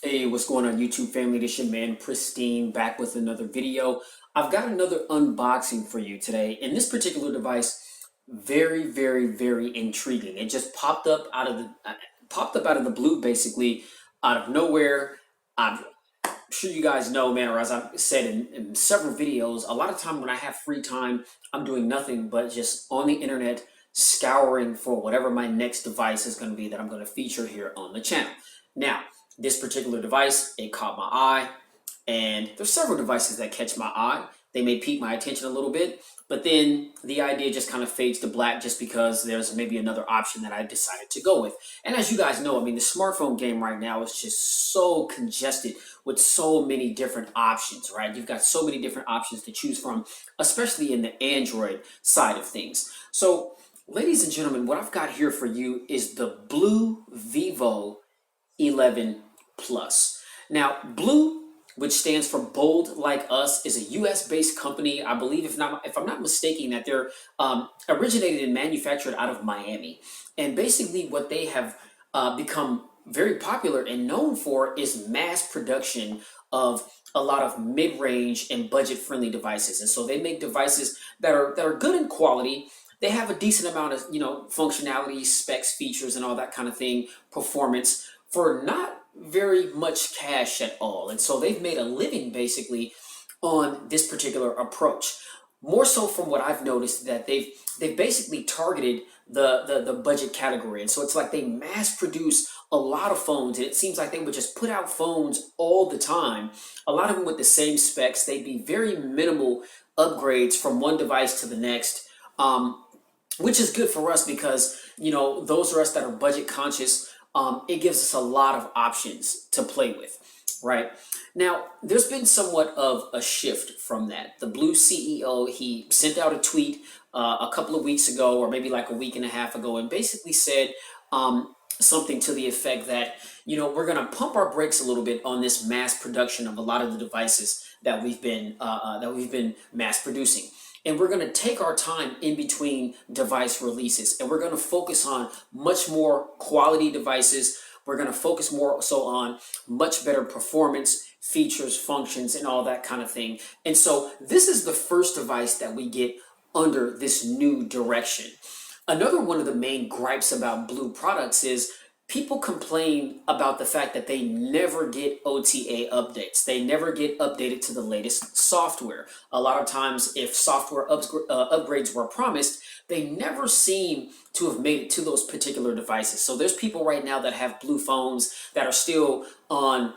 Hey, what's going on, YouTube family? This your man Pristine back with another video. I've got another unboxing for you today, and this particular device, very intriguing. It just popped up out of the blue, basically out of nowhere. I'm sure you guys know, man, or as I've said in several videos, a lot of time when I have free time, I'm doing nothing but just on the internet scouring for whatever my next device is going to be that I'm going to feature here on the channel. Now, this particular device, it caught my eye, and there's several devices that catch my eye. They may pique my attention a little bit, but then the idea just kind of fades to black just because there's maybe another option that I decided to go with. And as you guys know, I mean, the smartphone game right now is just so congested with so many different options, right? You've got so many different options to choose from, especially in the Android side of things. So, ladies and gentlemen, what I've got here for you is the BLU VIVO 11 Plus. Now, BLU, which stands for Bold Like Us, is a U.S.-based company. I believe, if I'm not mistaken, that they're originated and manufactured out of Miami. And basically, what they have become very popular and known for is mass production of a lot of mid-range and budget-friendly devices. And so they make devices that are good in quality. They have a decent amount of functionality, specs, features, and all that kind of thing, performance for not very much cash at all. And so they've made a living basically on this particular approach. More so from what I've noticed, that they've basically targeted the budget category. And so it's like they mass produce a lot of phones, and it seems like they would just put out phones all the time, a lot of them with the same specs. They'd be very minimal upgrades from one device to the next, which is good for us because those of us that are budget conscious, it gives us a lot of options to play with, right? Now, there's been somewhat of a shift from that. The BLU CEO, he sent out a tweet a couple of weeks ago, or maybe like a week and a half ago, and basically said something to the effect that, we're going to pump our brakes a little bit on this mass production of a lot of the devices that we've been mass producing. And we're going to take our time in between device releases, and we're going to focus on much more quality devices. We're going to focus more so on much better performance, features, functions, and all that kind of thing. And so this is the first device that we get under this new direction. Another one of the main gripes about BLU products is people complain about the fact that they never get OTA updates. They never get updated to the latest software. A lot of times, if software upgrades were promised, they never seem to have made it to those particular devices. So there's people right now that have BLU phones that are still on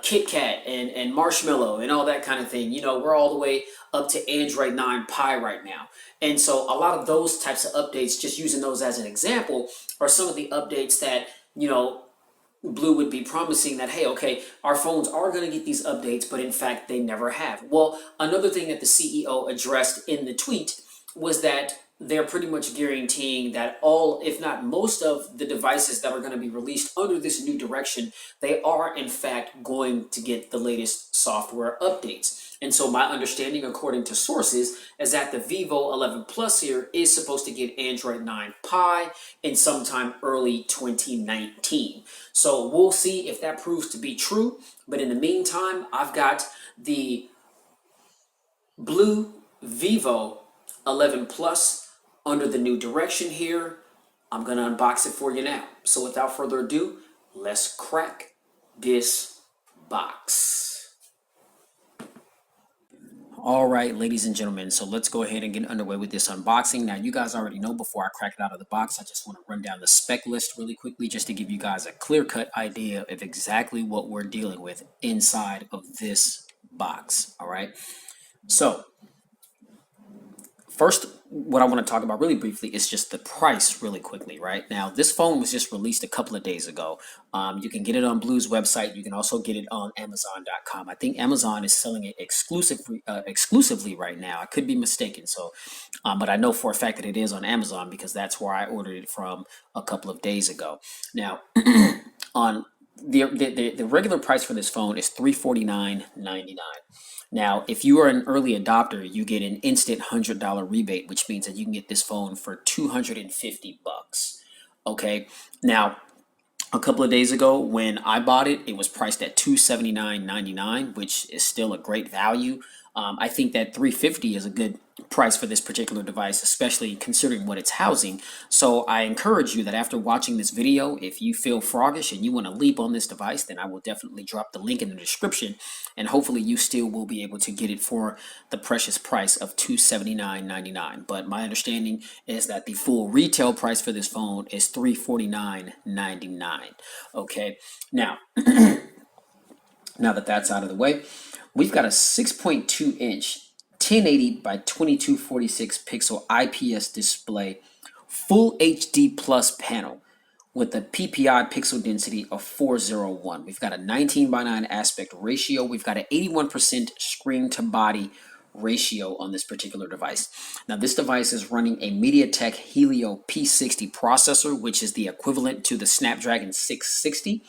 Kit Kat and Marshmallow and all that kind of thing. We're all the way up to Android 9 Pie right now. And so a lot of those types of updates, just using those as an example, are some of the updates that, BLU would be promising that, hey, okay, our phones are going to get these updates, but in fact, they never have. Well, another thing that the CEO addressed in the tweet was that they're pretty much guaranteeing that all, if not most of the devices that are going to be released under this new direction, they are in fact going to get the latest software updates. And so my understanding, according to sources, is that the Vivo 11 Plus here is supposed to get Android 9 Pie in sometime early 2019. So we'll see if that proves to be true. But in the meantime, I've got the BLU VIVO 11 Plus under the new direction here. I'm going to unbox it for you now. So without further ado, let's crack this box. All right, ladies and gentlemen, so let's go ahead and get underway with this unboxing. Now, you guys already know, before I crack it out of the box, I just want to run down the spec list really quickly just to give you guys a clear-cut idea of exactly what we're dealing with inside of this box, all right? So, first, what I want to talk about really briefly is just the price really quickly, right? Now, this phone was just released a couple of days ago. You can get it on BLU's website. You can also get it on Amazon.com. I think Amazon is selling it exclusively right now. I could be mistaken, but I know for a fact that it is on Amazon because that's where I ordered it from a couple of days ago. Now, on the regular price for this phone is $349.99. Now, if you are an early adopter, you get an instant $100 rebate, which means that you can get this phone for $250. Okay. Now, a couple of days ago when I bought it, it was priced at $279.99, which is still a great value. I think that $350 is a good price for this particular device, especially considering what it's housing. So I encourage you that after watching this video, if you feel froggish and you want to leap on this device, then I will definitely drop the link in the description, and hopefully you still will be able to get it for the precious price of $279.99. But my understanding is that the full retail price for this phone is $349.99. Okay, now that that's out of the way, we've got a 6.2 inch 1080 by 2246 pixel IPS display, full HD plus panel with a PPI pixel density of 401. We've got a 19 by 9 aspect ratio. We've got an 81% screen to body ratio on this particular device. Now this device is running a MediaTek Helio P60 processor, which is the equivalent to the Snapdragon 660.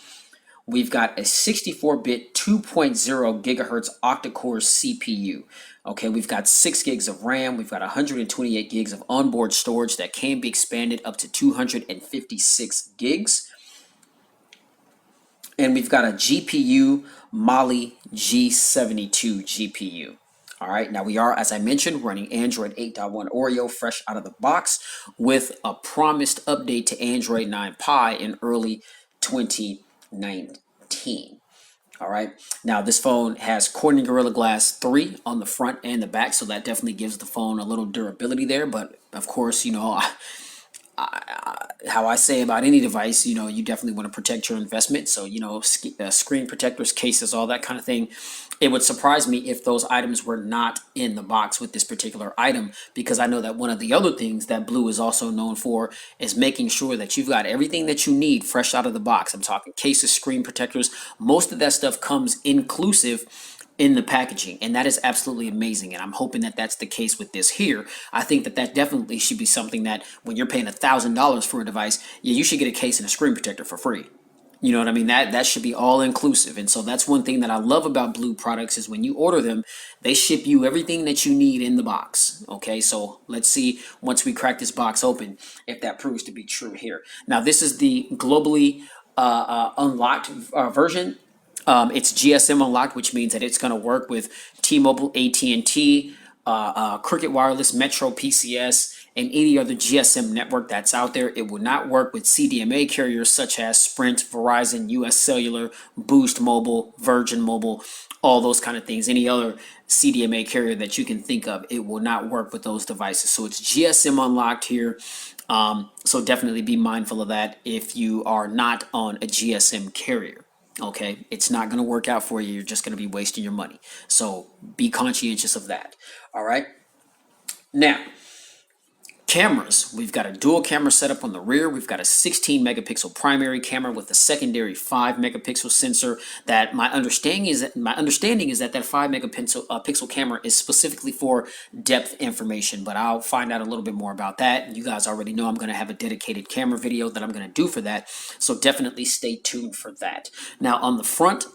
We've got a 64-bit 2.0 gigahertz octa-core CPU. Okay, we've got 6 gigs of RAM. We've got 128 gigs of onboard storage that can be expanded up to 256 gigs. And we've got a GPU Mali G72 GPU. All right, now we are, as I mentioned, running Android 8.1 Oreo fresh out of the box with a promised update to Android 9 Pie in early 2019. All right, now this phone has Corning Gorilla Glass 3 on the front and the back, so that definitely gives the phone a little durability there. But of course, you know, how I say about any device, you know, you definitely want to protect your investment. So, you know, screen protectors, cases, all that kind of thing. It would surprise me if those items were not in the box with this particular item, because I know that one of the other things that BLU is also known for is making sure that you've got everything that you need fresh out of the box. I'm talking cases, screen protectors. Most of that stuff comes inclusive in the packaging, and that is absolutely amazing, and I'm hoping that that's the case with this here. I think that that definitely should be something that when you're paying $1,000 for a device, yeah, you should get a case and a screen protector for free. You know what I mean? That should be all inclusive. And so that's one thing that I love about BLU products is when you order them, they ship you everything that you need in the box. Okay, so let's see once we crack this box open if that proves to be true here. Now this is the globally unlocked version. It's GSM unlocked, which means that it's going to work with T-Mobile, AT&T, Cricket Wireless, Metro PCS, and any other GSM network that's out there. It will not work with CDMA carriers such as Sprint, Verizon, US Cellular, Boost Mobile, Virgin Mobile, all those kind of things. Any other CDMA carrier that you can think of, it will not work with those devices. So it's GSM unlocked here. So definitely be mindful of that if you are not on a GSM carrier. Okay, it's not going to work out for you. You're just going to be wasting your money. So be conscientious of that. All right. Now, cameras. We've got a dual camera setup on the rear. We've got a 16 megapixel primary camera with a secondary 5 megapixel sensor. That my understanding is that that 5 megapixel pixel camera is specifically for depth information, but I'll find out a little bit more about that. You guys already know I'm going to have a dedicated camera video that I'm going to do for that, so definitely stay tuned for that. Now on the front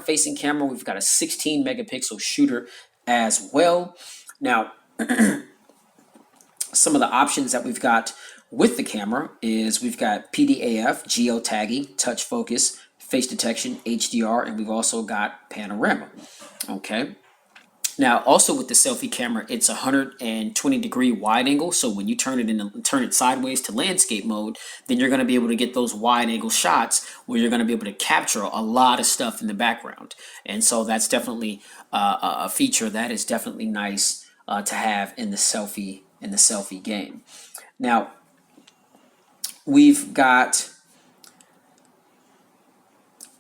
facing camera, we've got a 16 megapixel shooter as well. Now some of the options that we've got with the camera is we've got PDAF, geotagging, touch focus, face detection, HDR, and we've also got panorama. Okay. Now, also with the selfie camera, it's 120-degree wide angle. So when you turn it sideways to landscape mode, then you're going to be able to get those wide angle shots where you're going to be able to capture a lot of stuff in the background. And so that's definitely a feature that is definitely nice to have in the selfie game. Now, we've got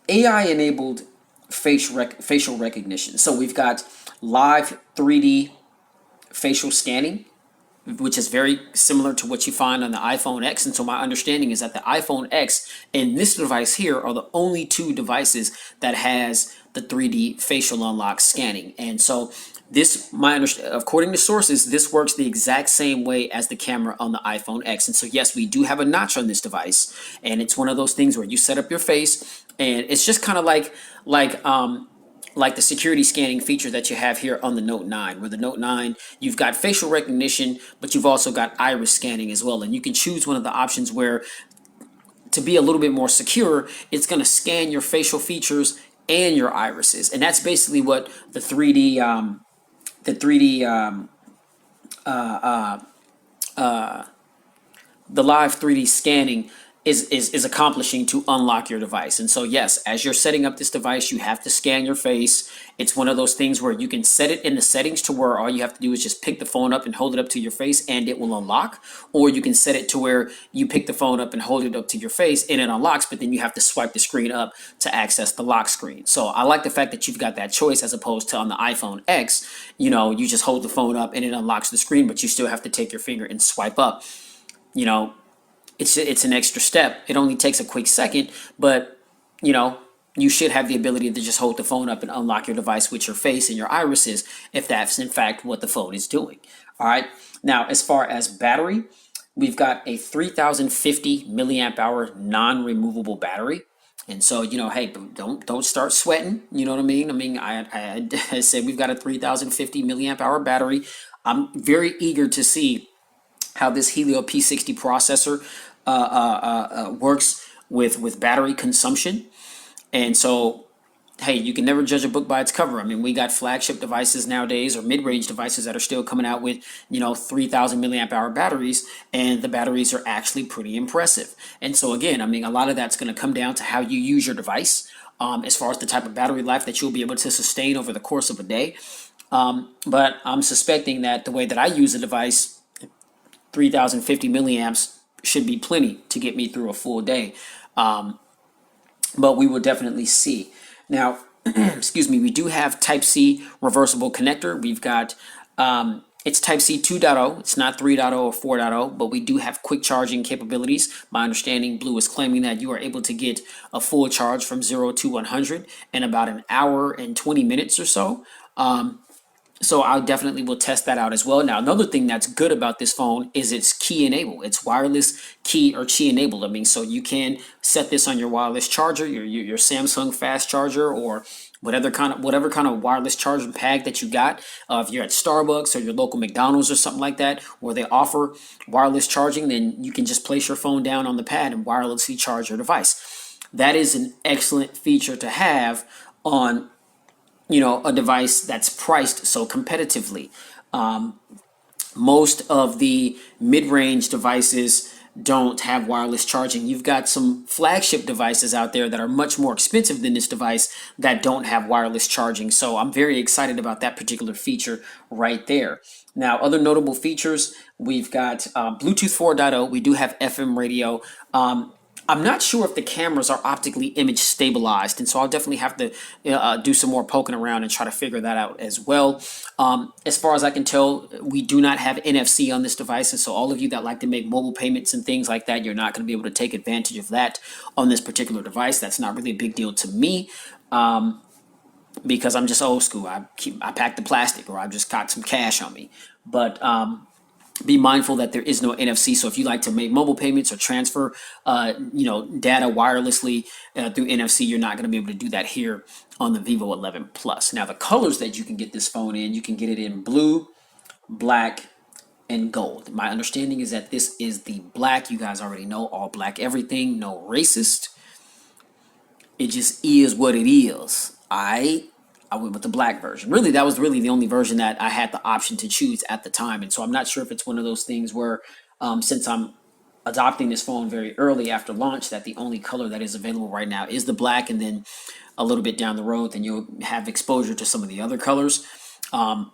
AI-enabled facial recognition. So we've got live 3D facial scanning, which is very similar to what you find on the iPhone X. And so my understanding is that the iPhone X and this device here are the only two devices that has the 3D facial unlock scanning. And so this, according to sources, this works the exact same way as the camera on the iPhone X. And so yes, we do have a notch on this device, and it's one of those things where you set up your face, and it's just kind of like the security scanning feature that you have here on the Note 9, where the Note 9, you've got facial recognition, but you've also got iris scanning as well. And you can choose one of the options where to be a little bit more secure, it's going to scan your facial features and your irises, and that's basically what the 3D the 3D the live 3D scanning is accomplishing to unlock your device. And so yes, as you're setting up this device, you have to scan your face. It's one of those things where you can set it in the settings to where all you have to do is just pick the phone up and hold it up to your face and it will unlock. Or you can set it to where you pick the phone up and hold it up to your face and it unlocks, but then you have to swipe the screen up to access the lock screen. So I like the fact that you've got that choice, as opposed to on the iPhone X, you know, you just hold the phone up and it unlocks the screen, but you still have to take your finger and swipe up. You know, it's an extra step. It only takes a quick second, but you know, you should have the ability to just hold the phone up and unlock your device with your face and your irises, if that's in fact what the phone is doing. All right. Now, as far as battery, we've got a 3050 milliamp hour non-removable battery. And so, you know, hey, don't start sweating. You know what I mean? I said we've got a 3050 milliamp hour battery. I'm very eager to see how this Helio P60 processor works with battery consumption. And so, hey, you can never judge a book by its cover. I mean, we got flagship devices nowadays, or mid-range devices, that are still coming out with, you know, 3000 milliamp hour batteries, and the batteries are actually pretty impressive. And so again, I mean, a lot of that's going to come down to how you use your device, as far as the type of battery life that you'll be able to sustain over the course of a day. But I'm suspecting that the way that I use the device, 3050 milliamps should be plenty to get me through a full day. But we will definitely see. Now, excuse me, we do have Type-C reversible connector. We've got, it's Type-C 2.0. It's not 3.0 or 4.0, but we do have quick charging capabilities. My understanding, Blue is claiming that you are able to get a full charge from 0 to 100 in about an hour and 20 minutes or so. So I definitely will test that out as well. Now, another thing that's good about this phone is it's key enabled. It's wireless key or key enabled. I mean, so you can set this on your wireless charger, your Samsung fast charger, or whatever kind of wireless charging pad that you got. If you're at Starbucks or your local McDonald's or something like that, where they offer wireless charging, then you can just place your phone down on the pad and wirelessly charge your device. That is an excellent feature to have on, you know, a device that's priced so competitively. Most of the mid-range devices don't have wireless charging. You've got some flagship devices out there that are much more expensive than this device that don't have wireless charging. So I'm very excited about that particular feature right there. Now, other notable features, we've got Bluetooth 4.0. We do have FM radio. I'm not sure if the cameras are optically image stabilized, and so I'll definitely have to do some more poking around and try to figure that out as well. As far as I can tell, we do not have NFC on this device, and so all of you that like to make mobile payments and things like that, you're not going to be able to take advantage of that on this particular device. That's not really a big deal to me, because I'm just old school. I pack the plastic, or I've just got some cash on me. But be mindful that there is no NFC. So if you like to make mobile payments or transfer, data wirelessly through NFC, you're not going to be able to do that here on the Vivo 11 Plus. Now, the colors that you can get this phone in, you can get it in blue, black, and gold. My understanding is that this is the black. You guys already know, all black everything, no racist. It just is what it is. I went with the black version. Really, that was really the only version that I had the option to choose at the time. And so I'm not sure if it's one of those things where, since I'm adopting this phone very early after launch, that the only color that is available right now is the black, and then a little bit down the road, then you'll have exposure to some of the other colors. But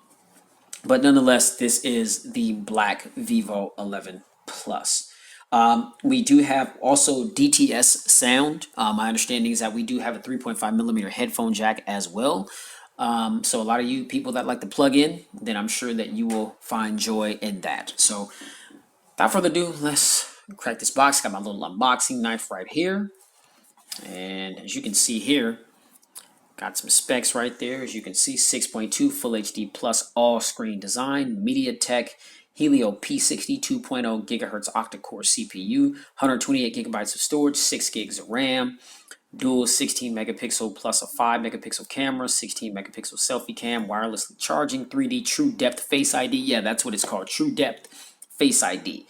nonetheless, this is the black Vivo 11 Plus. We do have also DTS sound. My understanding is that we do have a 3.5 millimeter headphone jack as well. So a lot of you people that like to plug in, then I'm sure that you will find joy in that. So without further ado, let's crack this box. Got my little unboxing knife right here. And as you can see here, got some specs right there. As you can see, 6.2 Full HD Plus all screen design, MediaTek Helio P60 2.0 gigahertz octa-core CPU, 128 gigabytes of storage, 6 gigs of RAM, dual 16 megapixel plus a 5 megapixel camera, 16 megapixel selfie cam, wirelessly charging, 3D True Depth Face ID. Yeah, that's what it's called, True Depth Face ID.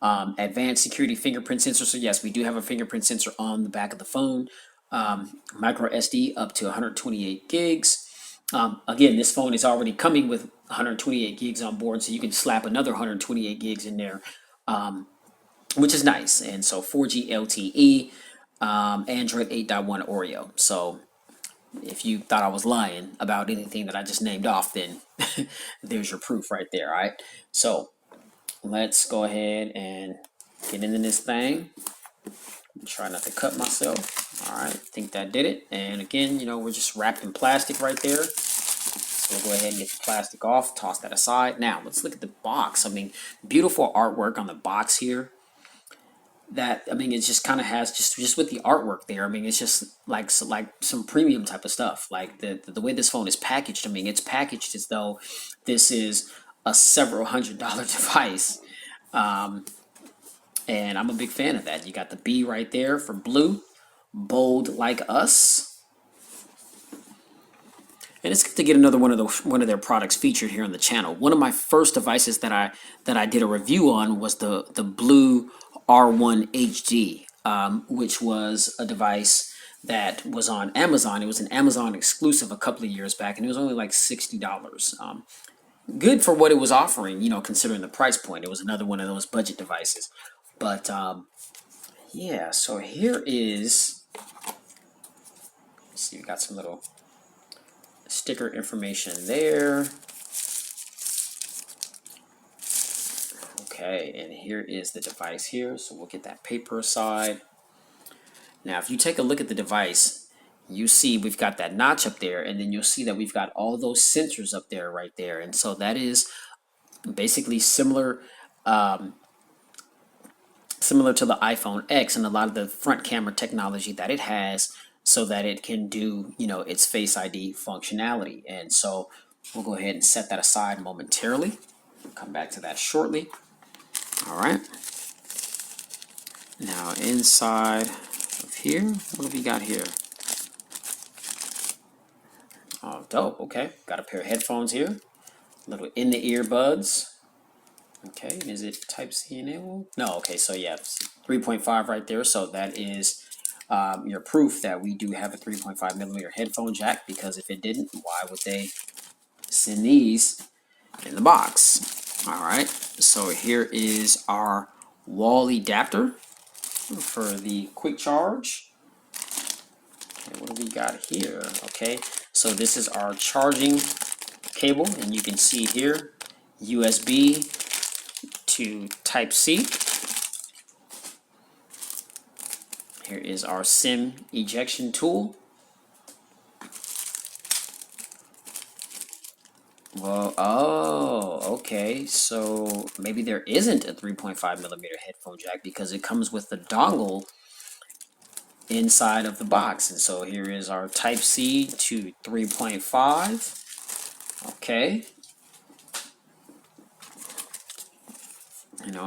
Advanced security fingerprint sensor. So yes, we do have a fingerprint sensor on the back of the phone. Micro SD up to 128 gigs. Again, this phone is already coming with 128 gigs on board, so you can slap another 128 gigs in there, which is nice. And so 4G LTE, Android 8.1 Oreo. So if you thought I was lying about anything that I just named off, then there's your proof right there. All right. So let's go ahead and get into this thing. Try not to cut myself. All right, I think that did it. And again, we're just wrapped in plastic right there. So we'll go ahead and get the plastic off, toss that aside. Now let's look at the box. I mean, beautiful artwork on the box here. It just kind of has just with the artwork there. I mean, it's just like some premium type of stuff. Like the way this phone is packaged. I mean, it's packaged as though this is a several $100 device. And I'm a big fan of that. You got the B right there for blue, bold like us. And it's good to get another one of their products featured here on the channel. One of my first devices that I did a review on was the BLU R1 HD, which was a device that was on Amazon. It was an Amazon exclusive a couple of years back, and it was only like $60. Good for what it was offering, considering the price point. It was another one of those budget devices. But yeah, so here is, let's see, we got some little sticker information there. Okay, and here is the device here. So we'll get that paper aside. Now, if you take a look at the device, you see we've got that notch up there, and then you'll see that we've got all those sensors up there right there. And so that is basically similar to the iPhone X and a lot of the front camera technology that it has, so that it can do, its Face ID functionality. And so we'll go ahead and set that aside momentarily. We'll come back to that shortly. All right. Now inside of here, what have we got here? Oh, dope. Okay, got a pair of headphones here. Little in the ear buds. Okay, is it Type-C enabled? No, okay, so yeah, 3.5 right there. So that is your proof that we do have a 3.5 millimeter headphone jack, because if it didn't, why would they send these in the box? All right, so here is our wall adapter for the quick charge. Okay, what do we got here? Okay, so this is our charging cable, and you can see here, USB to Type-C. Here is our SIM ejection tool. Well, oh, okay. So maybe there isn't a 3.5 millimeter headphone jack, because it comes with the dongle inside of the box. And so here is our Type-C to 3.5. Okay.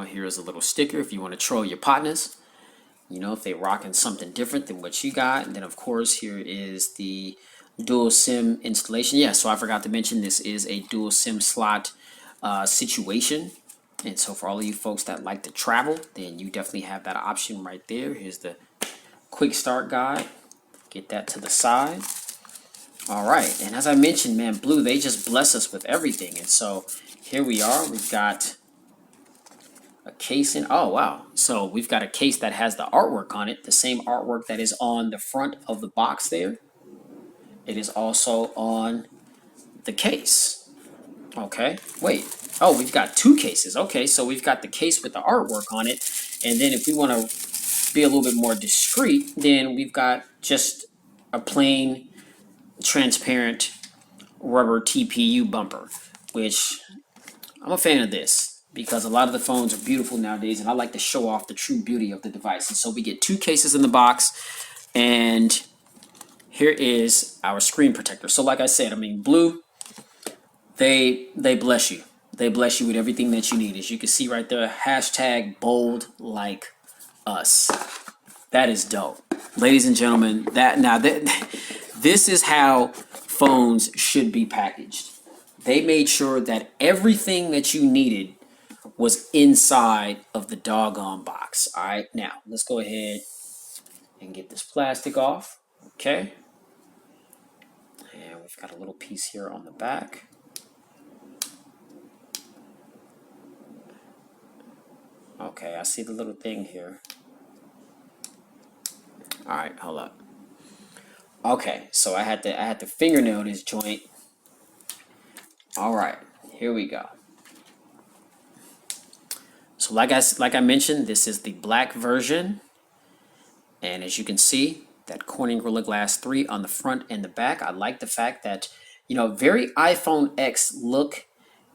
Here's a little sticker if you want to troll your partners. If they rocking something different than what you got. And then of course here is the dual SIM installation. Yeah, so I forgot to mention this is a dual SIM slot situation. And so for all of you folks that like to travel, then you definitely have that option right there. Here's the quick start guide. Get that to the side. All right, and as I mentioned, man, BLU, they just bless us with everything. And so here we are. We've got a case in. Oh wow, so we've got a case that has the artwork on it, the same artwork that is on the front of the box there. It is also on the case. Okay, wait, oh, we've got two cases. Okay, so we've got the case with the artwork on it, and then if we want to be a little bit more discreet, then we've got just a plain transparent rubber TPU bumper, which I'm a fan of this, because a lot of the phones are beautiful nowadays, and I like to show off the true beauty of the device. And so we get two cases in the box, and here is our screen protector. So like I said, I mean, BLU, they bless you. They bless you with everything that you need. As you can see right there, hashtag bold like us. That is dope. Ladies and gentlemen, this is how phones should be packaged. They made sure that everything that you needed was inside of the doggone box. All right, now let's go ahead and get this plastic off. Okay, and we've got a little piece here on the back. Okay, I see the little thing here. All right, hold up. Okay, so I had to fingernail this joint. All right, here we go. So like I mentioned, this is the black version, and as you can see, that Corning Gorilla Glass 3 on the front and the back. I like the fact that, you know, very iPhone X look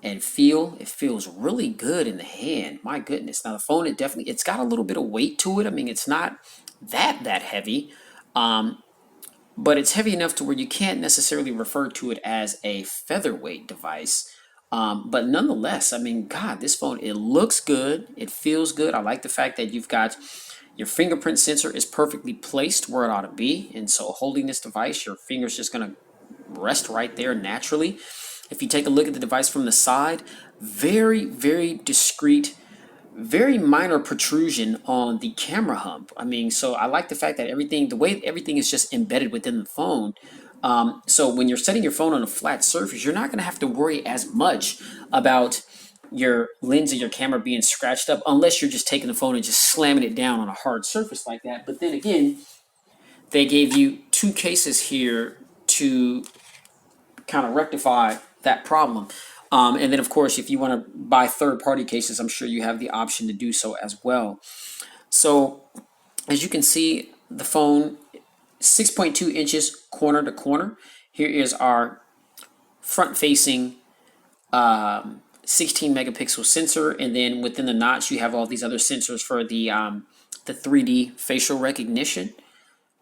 and feel. It feels really good in the hand. My goodness. Now the phone, it's got a little bit of weight to it. I mean, it's not that heavy. But it's heavy enough to where you can't necessarily refer to it as a featherweight device. But nonetheless, I mean, God, this phone, it looks good. It feels good. I like the fact that you've got your fingerprint sensor is perfectly placed where it ought to be. And so holding this device, your finger's just going to rest right there naturally. If you take a look at the device from the side, very, very discreet, very minor protrusion on the camera hump. I mean, so I like the fact that the way everything is just embedded within the phone. So when you're setting your phone on a flat surface, you're not going to have to worry as much about your lens of your camera being scratched up, unless you're just taking the phone and just slamming it down on a hard surface like that. But then again, they gave you two cases here to kind of rectify that problem. And then, of course, if you want to buy third-party cases, I'm sure you have the option to do so as well. So, as you can see, the phone 6.2 inches corner to corner. Here is our front-facing 16 megapixel sensor, and then within the notch, you have all these other sensors for the 3D facial recognition.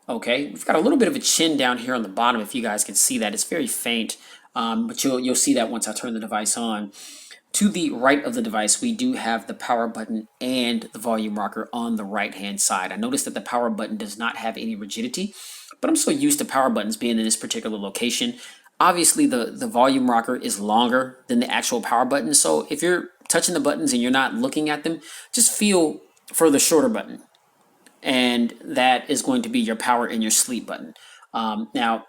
Okay, we've got a little bit of a chin down here on the bottom. If you guys can see that, it's very faint, but you'll see that once I turn the device on. To the right of the device, we do have the power button and the volume rocker on the right-hand side. I noticed that the power button does not have any rigidity, but I'm so used to power buttons being in this particular location. Obviously, the volume rocker is longer than the actual power button, so if you're touching the buttons and you're not looking at them, just feel for the shorter button. And that is going to be your power and your sleep button. Now,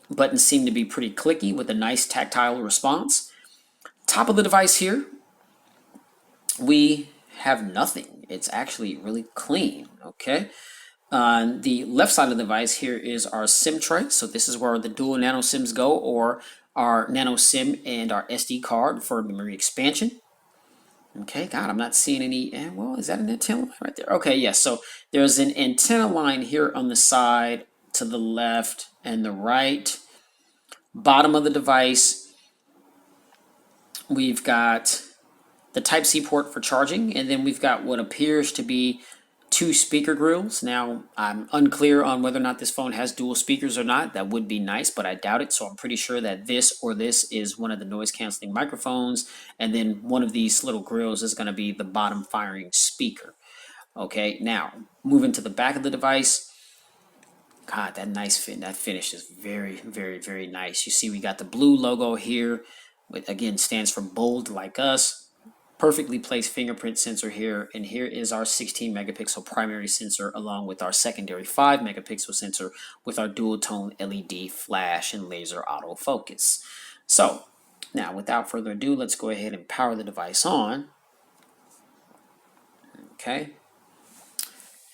buttons seem to be pretty clicky with a nice tactile response. Top of the device here, we have nothing. It's actually really clean, okay? On the left side of the device here is our SIM tray. So this is where the dual nano SIMs go, or our nano SIM and our SD card for memory expansion. Okay, God, I'm not seeing any. Well, is that an antenna line right there? Okay, yes. So there's an antenna line here on the side to the left and the right. Bottom of the device, we've got the Type-C port for charging, and then we've got what appears to be two speaker grills. Now, I'm unclear on whether or not this phone has dual speakers or not. That would be nice, but I doubt it. So I'm pretty sure that this is one of the noise canceling microphones. And then one of these little grills is going to be the bottom firing speaker. Okay, now moving to the back of the device. God, that finish is very, very, very nice. You see we got the blue logo here, which again stands for bold like us. Perfectly placed fingerprint sensor here, and here is our 16 megapixel primary sensor along with our secondary 5 megapixel sensor with our dual tone LED flash and laser autofocus. So now without further ado, let's go ahead and power the device on. Okay,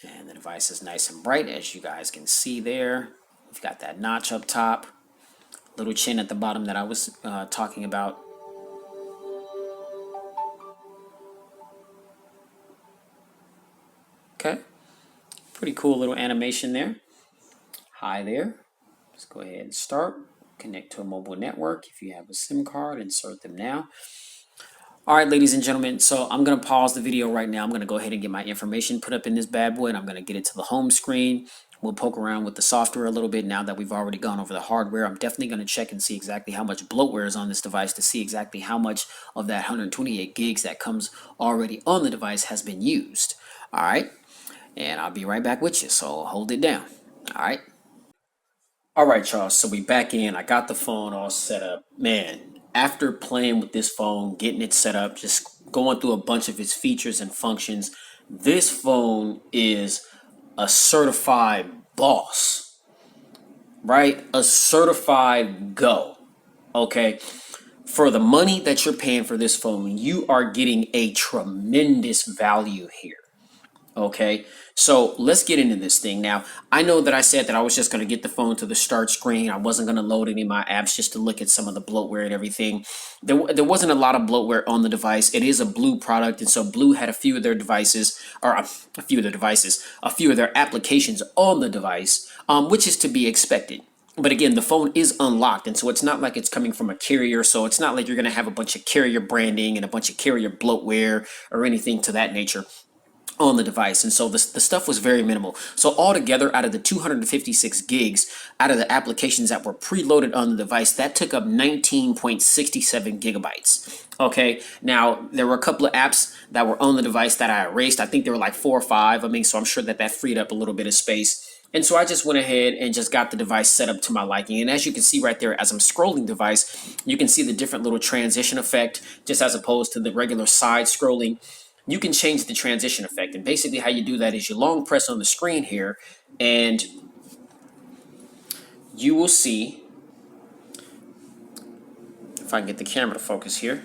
and the device is nice and bright, as you guys can see there. We've got that notch up top, little chin at the bottom that I was talking about. Okay, pretty cool little animation there. Hi there. Let's go ahead and start. Connect to a mobile network. If you have a SIM card, insert them now. All right, ladies and gentlemen, so I'm going to pause the video right now. I'm going to go ahead and get my information put up in this bad boy, and I'm going to get it to the home screen. We'll poke around with the software a little bit now that we've already gone over the hardware. I'm definitely going to check and see exactly how much bloatware is on this device to see exactly how much of that 128 gigs that comes already on the device has been used. All right. And I'll be right back with you, so hold it down. All right, y'all, so we back in. I got the phone all set up. Man, after playing with this phone, getting it set up, just going through a bunch of its features and functions, this phone is a certified boss, right? A certified go. Okay. For the money that you're paying for this phone, you are getting a tremendous value here. Okay, so let's get into this thing now. I know that I said that I was just going to get the phone to the start screen. I wasn't going to load any of my apps just to look at some of the bloatware and everything. There wasn't a lot of bloatware on the device. It is a Blue product, and so Blue had a few of their devices, or a few of their devices, a few of their applications on the device, which is to be expected. But again, the phone is unlocked, and so it's not like it's coming from a carrier, so it's not like you're going to have a bunch of carrier branding and a bunch of carrier bloatware or anything to that nature on the device. And so the stuff was very minimal. So altogether, out of the 256 gigs out of the applications that were preloaded on the device, that took up 19.67 gigabytes. Okay, now there were a couple of apps that were on the device that I erased. I think there were like 4 or 5. I mean, so I'm sure that that freed up a little bit of space. And so I just went ahead and just got the device set up to my liking. And as you can see right there, as I'm scrolling the device, you can see the different little transition effect, just as opposed to the regular side scrolling. You can change the transition effect. And basically how you do that is you long press on the screen here, and you will see, if I can get the camera to focus here,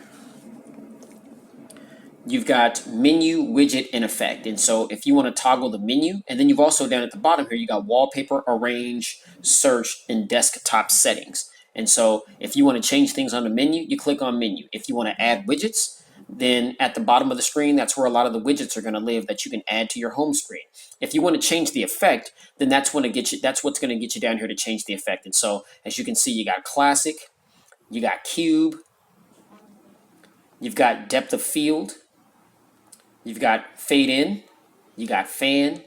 you've got menu, widget, and effect. And so if you want to toggle the menu, and then you've also down at the bottom here, you got wallpaper, arrange, search, and desktop settings. And so if you want to change things on the menu, you click on menu. If you want to add widgets, then at the bottom of the screen, that's where a lot of the widgets are going to live that you can add to your home screen. If you want to change the effect, then that's what's going to get you down here to change the effect. And so as you can see, you got classic, you got cube, you've got depth of field, you've got fade in, you got fan,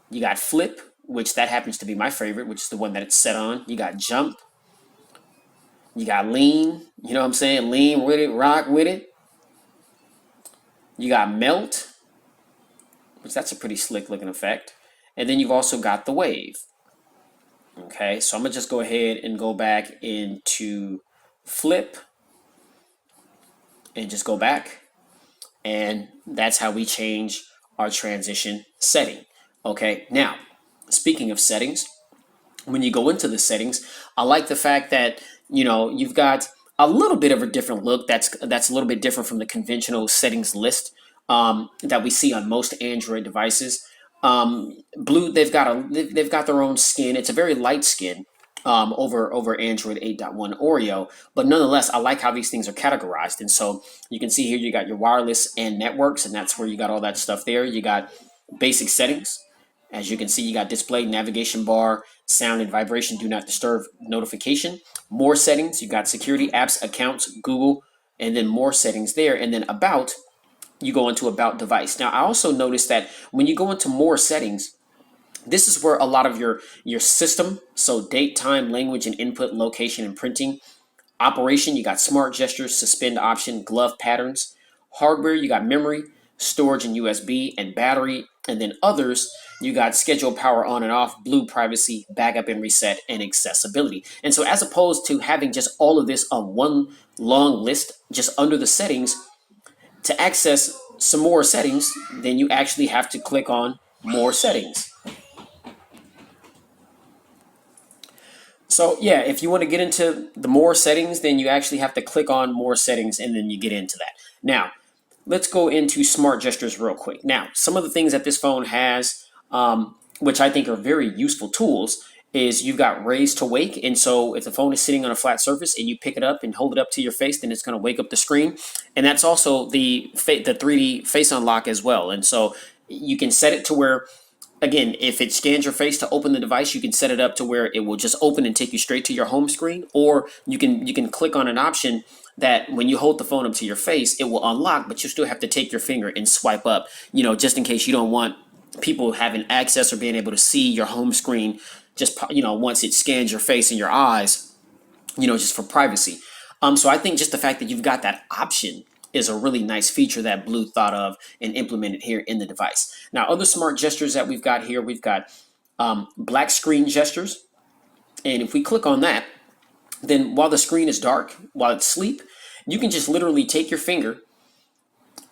you got flip, which that happens to be my favorite, which is the one that it's set on. You got jump, you got lean, you know what I'm saying? Lean with it, rock with it. You got melt, which that's a pretty slick looking effect. And then you've also got the wave. Okay, so I'm gonna just go ahead and go back into flip and just go back. And that's how we change our transition setting. Okay, now, speaking of settings, when you go into the settings, I like the fact that, you know, you've got a little bit of a different look that's a little bit different from the conventional settings list that we see on most Android devices. Blue, they've got their own skin. It's a very light skin over Android 8.1 Oreo, but nonetheless, I like how these things are categorized. And so you can see here you got your wireless and networks, and that's where you got all that stuff there. You got basic settings. As you can see, you got display, navigation bar, sound and vibration, do not disturb notification. More settings, you got security, apps, accounts, Google, and then more settings there. And then about, you go into about device. Now, I also noticed that when you go into more settings, this is where a lot of your system, so date, time, language, and input, location, and printing. Operation, you got smart gestures, suspend option, glove patterns. Hardware, you got memory, storage and USB, and battery. And then others, you got schedule, power on and off, blue, privacy, backup and reset, and accessibility. And so as opposed to having just all of this on one long list just under the settings, to access some more settings, then you actually have to click on more settings. So yeah, if you want to get into the more settings, then you actually have to click on more settings and then you get into that. Now, let's go into smart gestures real quick. Now, some of the things that this phone has, which I think are very useful tools, is you've got raise to wake. And so if the phone is sitting on a flat surface and you pick it up and hold it up to your face, then it's going to wake up the screen. And that's also the 3D face unlock as well. And so you can set it to where, again, if it scans your face to open the device, you can set it up to where it will just open and take you straight to your home screen. Or you can click on an option that when you hold the phone up to your face, it will unlock, but you still have to take your finger and swipe up, you know, just in case you don't want people having access or being able to see your home screen just, you know, once it scans your face and your eyes, you know, just for privacy. So I think just the fact that you've got that option is a really nice feature that Blue thought of and implemented here in the device. Now, other smart gestures that we've got here, we've got black screen gestures. And if we click on that, then while the screen is dark, while it's asleep, You can just literally take your finger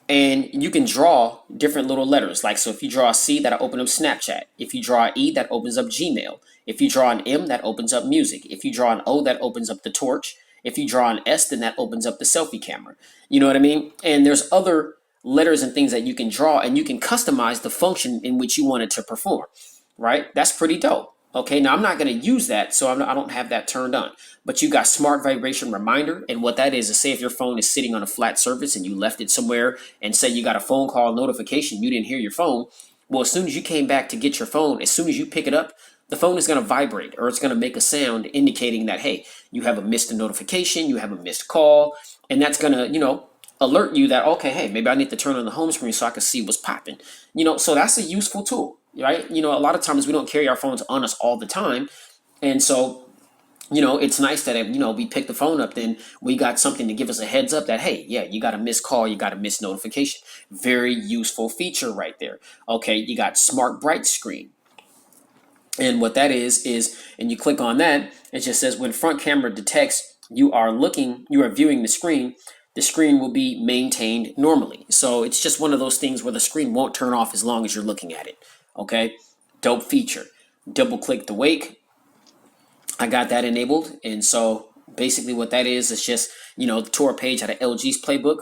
and you can draw different little letters. Like, so if you draw a C, that'll open up Snapchat. If you draw an E, that opens up Gmail. If you draw an M, that opens up music. If you draw an O, that opens up the torch. If you draw an S, then that opens up the selfie camera. You know what I mean? And there's other letters and things that you can draw, and you can customize the function in which you want it to perform, right? That's pretty dope. Okay, now I'm not going to use that, so I don't have that turned on. But you got smart vibration reminder, and what that is say if your phone is sitting on a flat surface and you left it somewhere, and say you got a phone call notification, you didn't hear your phone. Well, as soon as you came back to get your phone, as soon as you pick it up, the phone is going to vibrate, or it's going to make a sound indicating that, hey, you have a missed notification, you have a missed call, and that's going to, alert you that, okay, hey, maybe I need to turn on the home screen so I can see what's popping. So that's a useful tool, right? A lot of times we don't carry our phones on us all the time. And so, it's nice that, we pick the phone up, then we got something to give us a heads up that, hey, yeah, you got a missed call, you got a missed notification. Very useful feature right there. Okay, you got smart bright screen. And what that is, and you click on that, it just says when front camera detects you are viewing the screen will be maintained normally. So it's just one of those things where the screen won't turn off as long as you're looking at it. Okay, dope feature. Double click the wake. I got that enabled. And so basically what that is just, the tour page out of LG's playbook.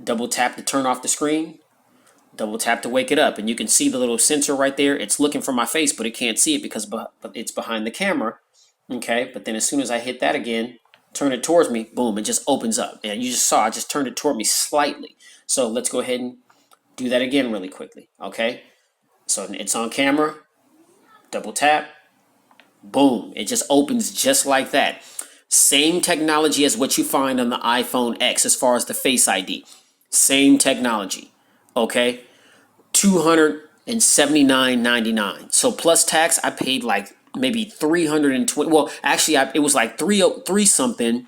Double tap to turn off the screen. Double tap to wake it up, and you can see the little sensor right there. It's looking for my face, but it can't see it because it's behind the camera. Okay, but then as soon as I hit that again, turn it towards me, boom, it just opens up. And you just saw I just turned it toward me slightly. So let's go ahead and do that again really quickly. Okay, so it's on camera. Double tap, boom, it just opens just like that. Same technology as what you find on the iPhone X as far as the Face ID. Same technology. Okay, $279.99. So plus tax, I paid like maybe 320. Well, actually, it was like 303 something.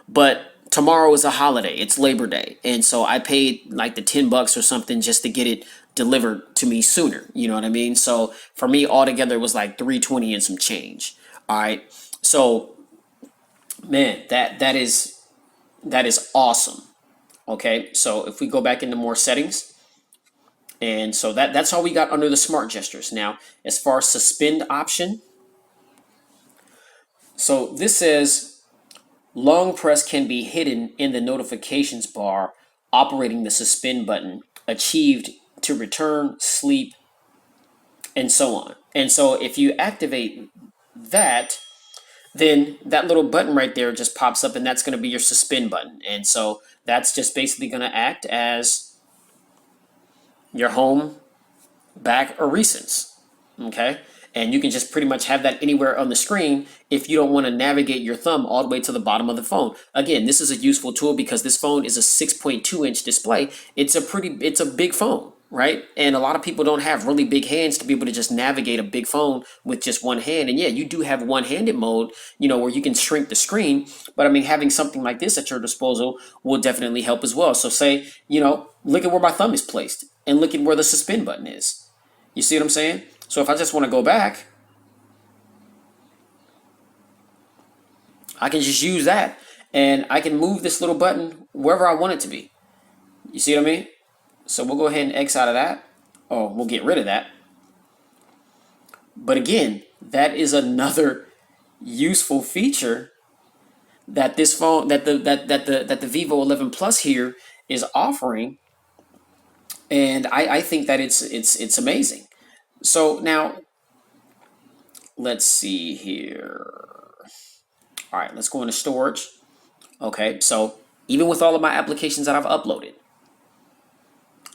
But tomorrow is a holiday; it's Labor Day, and so I paid like the $10 or something just to get it delivered to me sooner. You know what I mean? So for me, altogether, it was like 320 and some change. All right, so man, that is awesome. Okay, so if we go back into more settings, and so that's all we got under the smart gestures. Now, as far as suspend option, so this says long press can be hidden in the notifications bar operating the suspend button, achieved to return, sleep, and so on. And so if you activate that, then that little button right there just pops up, and that's going to be your suspend button. And so that's just basically going to act as your home, back, or recents. Okay, and you can just pretty much have that anywhere on the screen if you don't want to navigate your thumb all the way to the bottom of the phone. Again, this is a useful tool because this phone is a 6.2-inch display. It's a big phone, right? And a lot of people don't have really big hands to be able to just navigate a big phone with just one hand. And yeah, you do have one-handed mode, where you can shrink the screen. But I mean, having something like this at your disposal will definitely help as well. So say, look at where my thumb is placed and look at where the suspend button is. You see what I'm saying? So if I just want to go back, I can just use that, and I can move this little button wherever I want it to be. You see what I mean? So we'll go ahead and X out of that, or we'll get rid of that. But again, that is another useful feature that this phone, that the Vivo 11 Plus here is offering, and I think that it's amazing. So now, let's see here. All right, let's go into storage. Okay, so even with all of my applications that I've uploaded,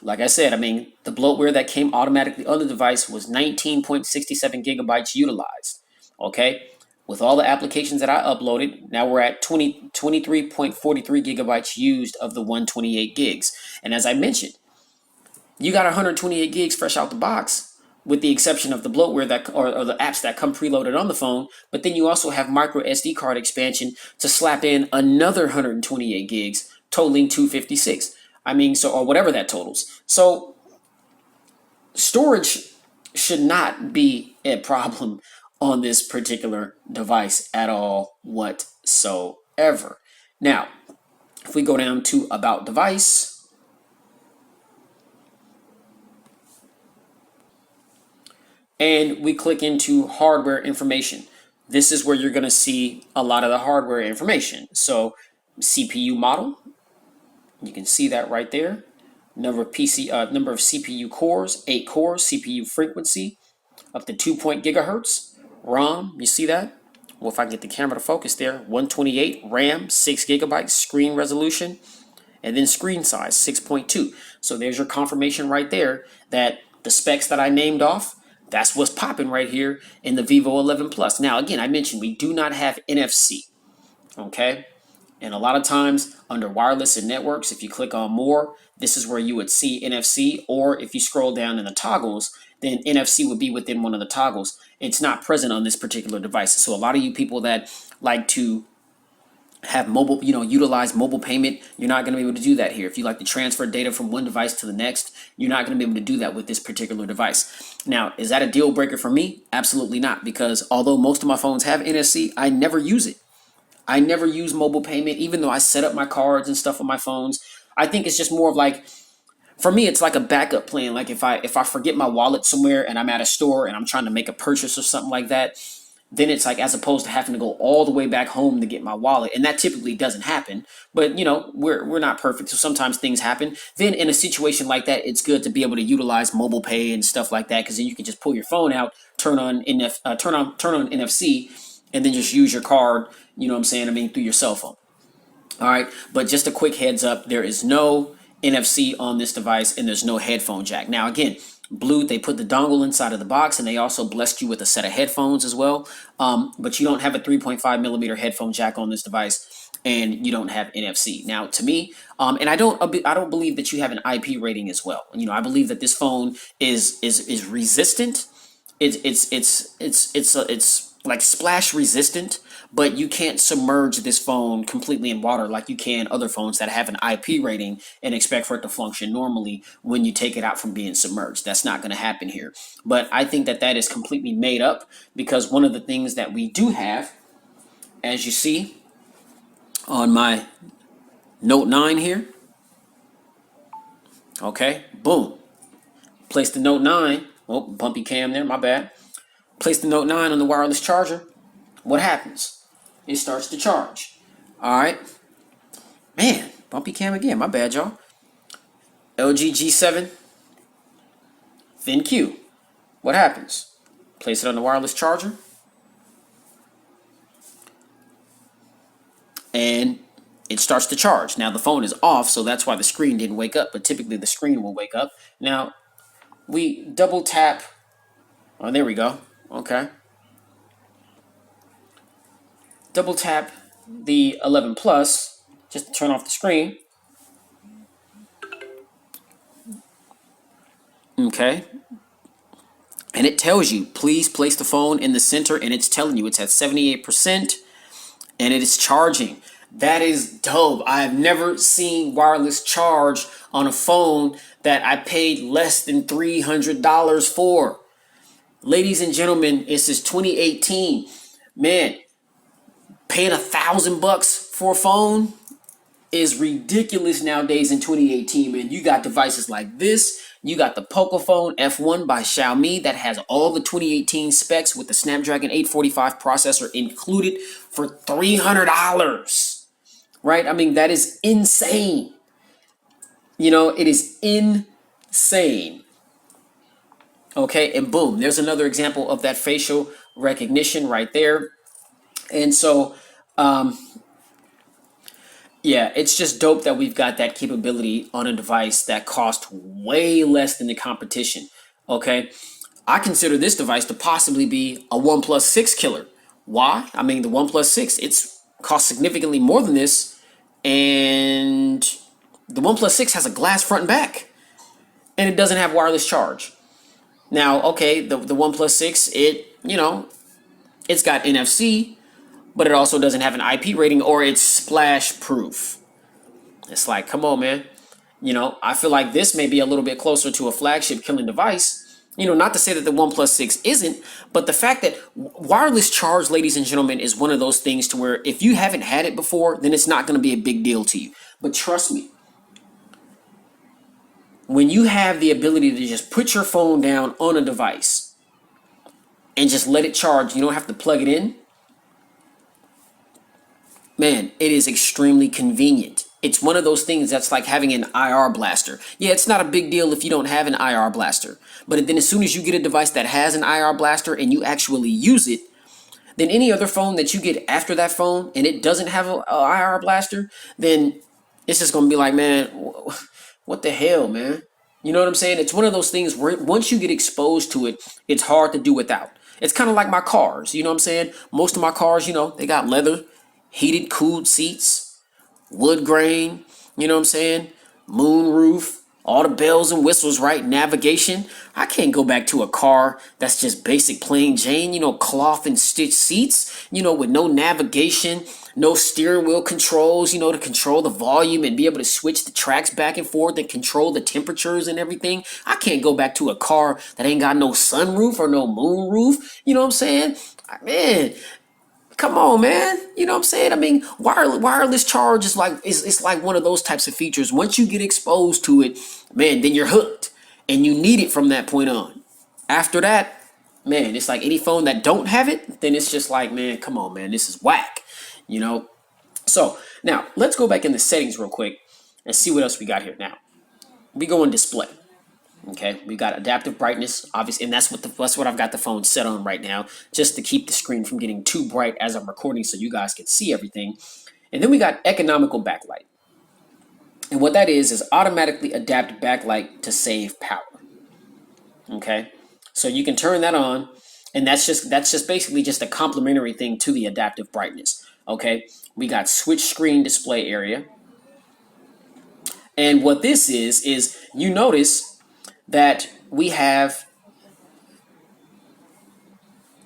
like I said, I mean, the bloatware that came automatically on the device was 19.67 gigabytes utilized. Okay, with all the applications that I uploaded, now we're at 23.43 gigabytes used of the 128 gigs. And as I mentioned, you got 128 gigs fresh out the box, with the exception of the bloatware or the apps that come preloaded on the phone. But then you also have micro SD card expansion to slap in another 128 gigs, totaling 256. I mean, or whatever that totals. So storage should not be a problem on this particular device at all whatsoever. Now, If we go down to About Device, and we click into Hardware Information, this is where you're going to see a lot of the hardware information. So CPU model, you can see that right there. Number of CPU cores, 8 cores, CPU frequency, up to 2 gigahertz. ROM, you see that? Well, if I get the camera to focus there, 128, RAM, 6 gigabytes, screen resolution, and then screen size, 6.2. So there's your confirmation right there that the specs that I named off, that's what's popping right here in the Vivo 11 Plus. Now, again, I mentioned we do not have NFC, okay? And a lot of times under wireless and networks, if you click on more, this is where you would see NFC, or if you scroll down in the toggles, then NFC would be within one of the toggles. It's not present on this particular device. So a lot of you people that like to have mobile, utilize mobile payment, you're not going to be able to do that here. If you like to transfer data from one device to the next, you're not going to be able to do that with this particular device. Now, is that a deal breaker for me? Absolutely not, because although most of my phones have NFC, I never use it. I never use mobile payment, even though I set up my cards and stuff on my phones. I think it's just more of like, for me, it's like a backup plan. Like if I forget my wallet somewhere and I'm at a store and I'm trying to make a purchase or something like that, then it's like, as opposed to having to go all the way back home to get my wallet, and that typically doesn't happen. But we're not perfect, so sometimes things happen. Then in a situation like that, it's good to be able to utilize mobile pay and stuff like that, because then you can just pull your phone out, turn on NFC, and then just use your card. You know what I'm saying? I mean, through your cell phone. All right, but just a quick heads up, there is no NFC on this device, and there's no headphone jack. Now again, Blue, they put the dongle inside of the box, and they also blessed you with a set of headphones as well. But you don't have a 3.5 millimeter headphone jack on this device, and you don't have NFC. Now, to me, and I don't believe that you have an IP rating as well. I believe that this phone is resistant. It's like splash resistant, but you can't submerge this phone completely in water like you can other phones that have an IP rating and expect for it to function normally when you take it out from being submerged. That's not going to happen here. But I think that that is completely made up, because one of the things that we do have, as you see on my Note 9 here, okay, boom, place the Note 9, oh, bumpy cam there, my bad. Place the Note 9 on the wireless charger. What happens? It starts to charge. All right. Man, bumpy cam again. My bad, y'all. LG G7 ThinQ. What happens? Place it on the wireless charger, and it starts to charge. Now the phone is off, so that's why the screen didn't wake up, but typically the screen will wake up. Now we double tap. Oh, there we go. Okay. Double tap the 11 Plus just to turn off the screen. Okay. And it tells you, please place the phone in the center, and it's telling you it's at 78% and it is charging. That is dope. I have never seen wireless charge on a phone that I paid less than $300 for. Ladies and gentlemen, this is 2018. Man, paying $1,000 for a phone is ridiculous nowadays in 2018, man. You got devices like this. You got the Pocophone F1 by Xiaomi that has all the 2018 specs with the Snapdragon 845 processor included for $300. Right? I mean, that is insane. It is insane. Okay, and boom, there's another example of that facial recognition right there. And so, yeah, it's just dope that we've got that capability on a device that costs way less than the competition. Okay, I consider this device to possibly be a OnePlus 6 killer. Why? I mean, the OnePlus 6, it's cost significantly more than this, and the OnePlus 6 has a glass front and back, and it doesn't have wireless charge. Now, okay, the OnePlus 6, it's got NFC, but it also doesn't have an IP rating, or it's splash proof. It's like, come on, man. I feel like this may be a little bit closer to a flagship killing device. Not to say that the OnePlus 6 isn't, but the fact that wireless charge, ladies and gentlemen, is one of those things to where if you haven't had it before, then it's not going to be a big deal to you. But trust me, when you have the ability to just put your phone down on a device and just let it charge, you don't have to plug it in, man, it is extremely convenient. It's one of those things that's like having an IR blaster. Yeah, it's not a big deal if you don't have an IR blaster. But then as soon as you get a device that has an IR blaster and you actually use it, then any other phone that you get after that phone and it doesn't have a IR blaster, then it's just going to be like, man, what the hell, man? You know what I'm saying? It's one of those things where once you get exposed to it, it's hard to do without. It's kind of like my cars. You know what I'm saying? Most of my cars, they got leather, heated, cooled seats, wood grain, you know what I'm saying? Moon roof, all the bells and whistles, right? Navigation. I can't go back to a car that's just basic plain Jane, cloth and stitched seats, with no navigation, no steering wheel controls, to control the volume and be able to switch the tracks back and forth and control the temperatures and everything. I can't go back to a car that ain't got no sunroof or no moon roof. You know what I'm saying? Man, come on, man. You know what I'm saying? I mean, wireless charge is like it's like one of those types of features. Once you get exposed to it, man, then you're hooked, and you need it from that point on. After that, man, it's like any phone that don't have it, then it's just like, man, come on, man, this is whack. So now let's go back in the settings real quick and see what else we got here. Now we go on display. Okay, we got adaptive brightness, obviously, and that's what I've got the phone set on right now, just to keep the screen from getting too bright as I'm recording, so you guys can see everything. And then we got economical backlight, and what that is automatically adapt backlight to save power. Okay, so you can turn that on, and that's just basically just a complementary thing to the adaptive brightness. Okay, we got switch screen display area, and what this is you notice that we have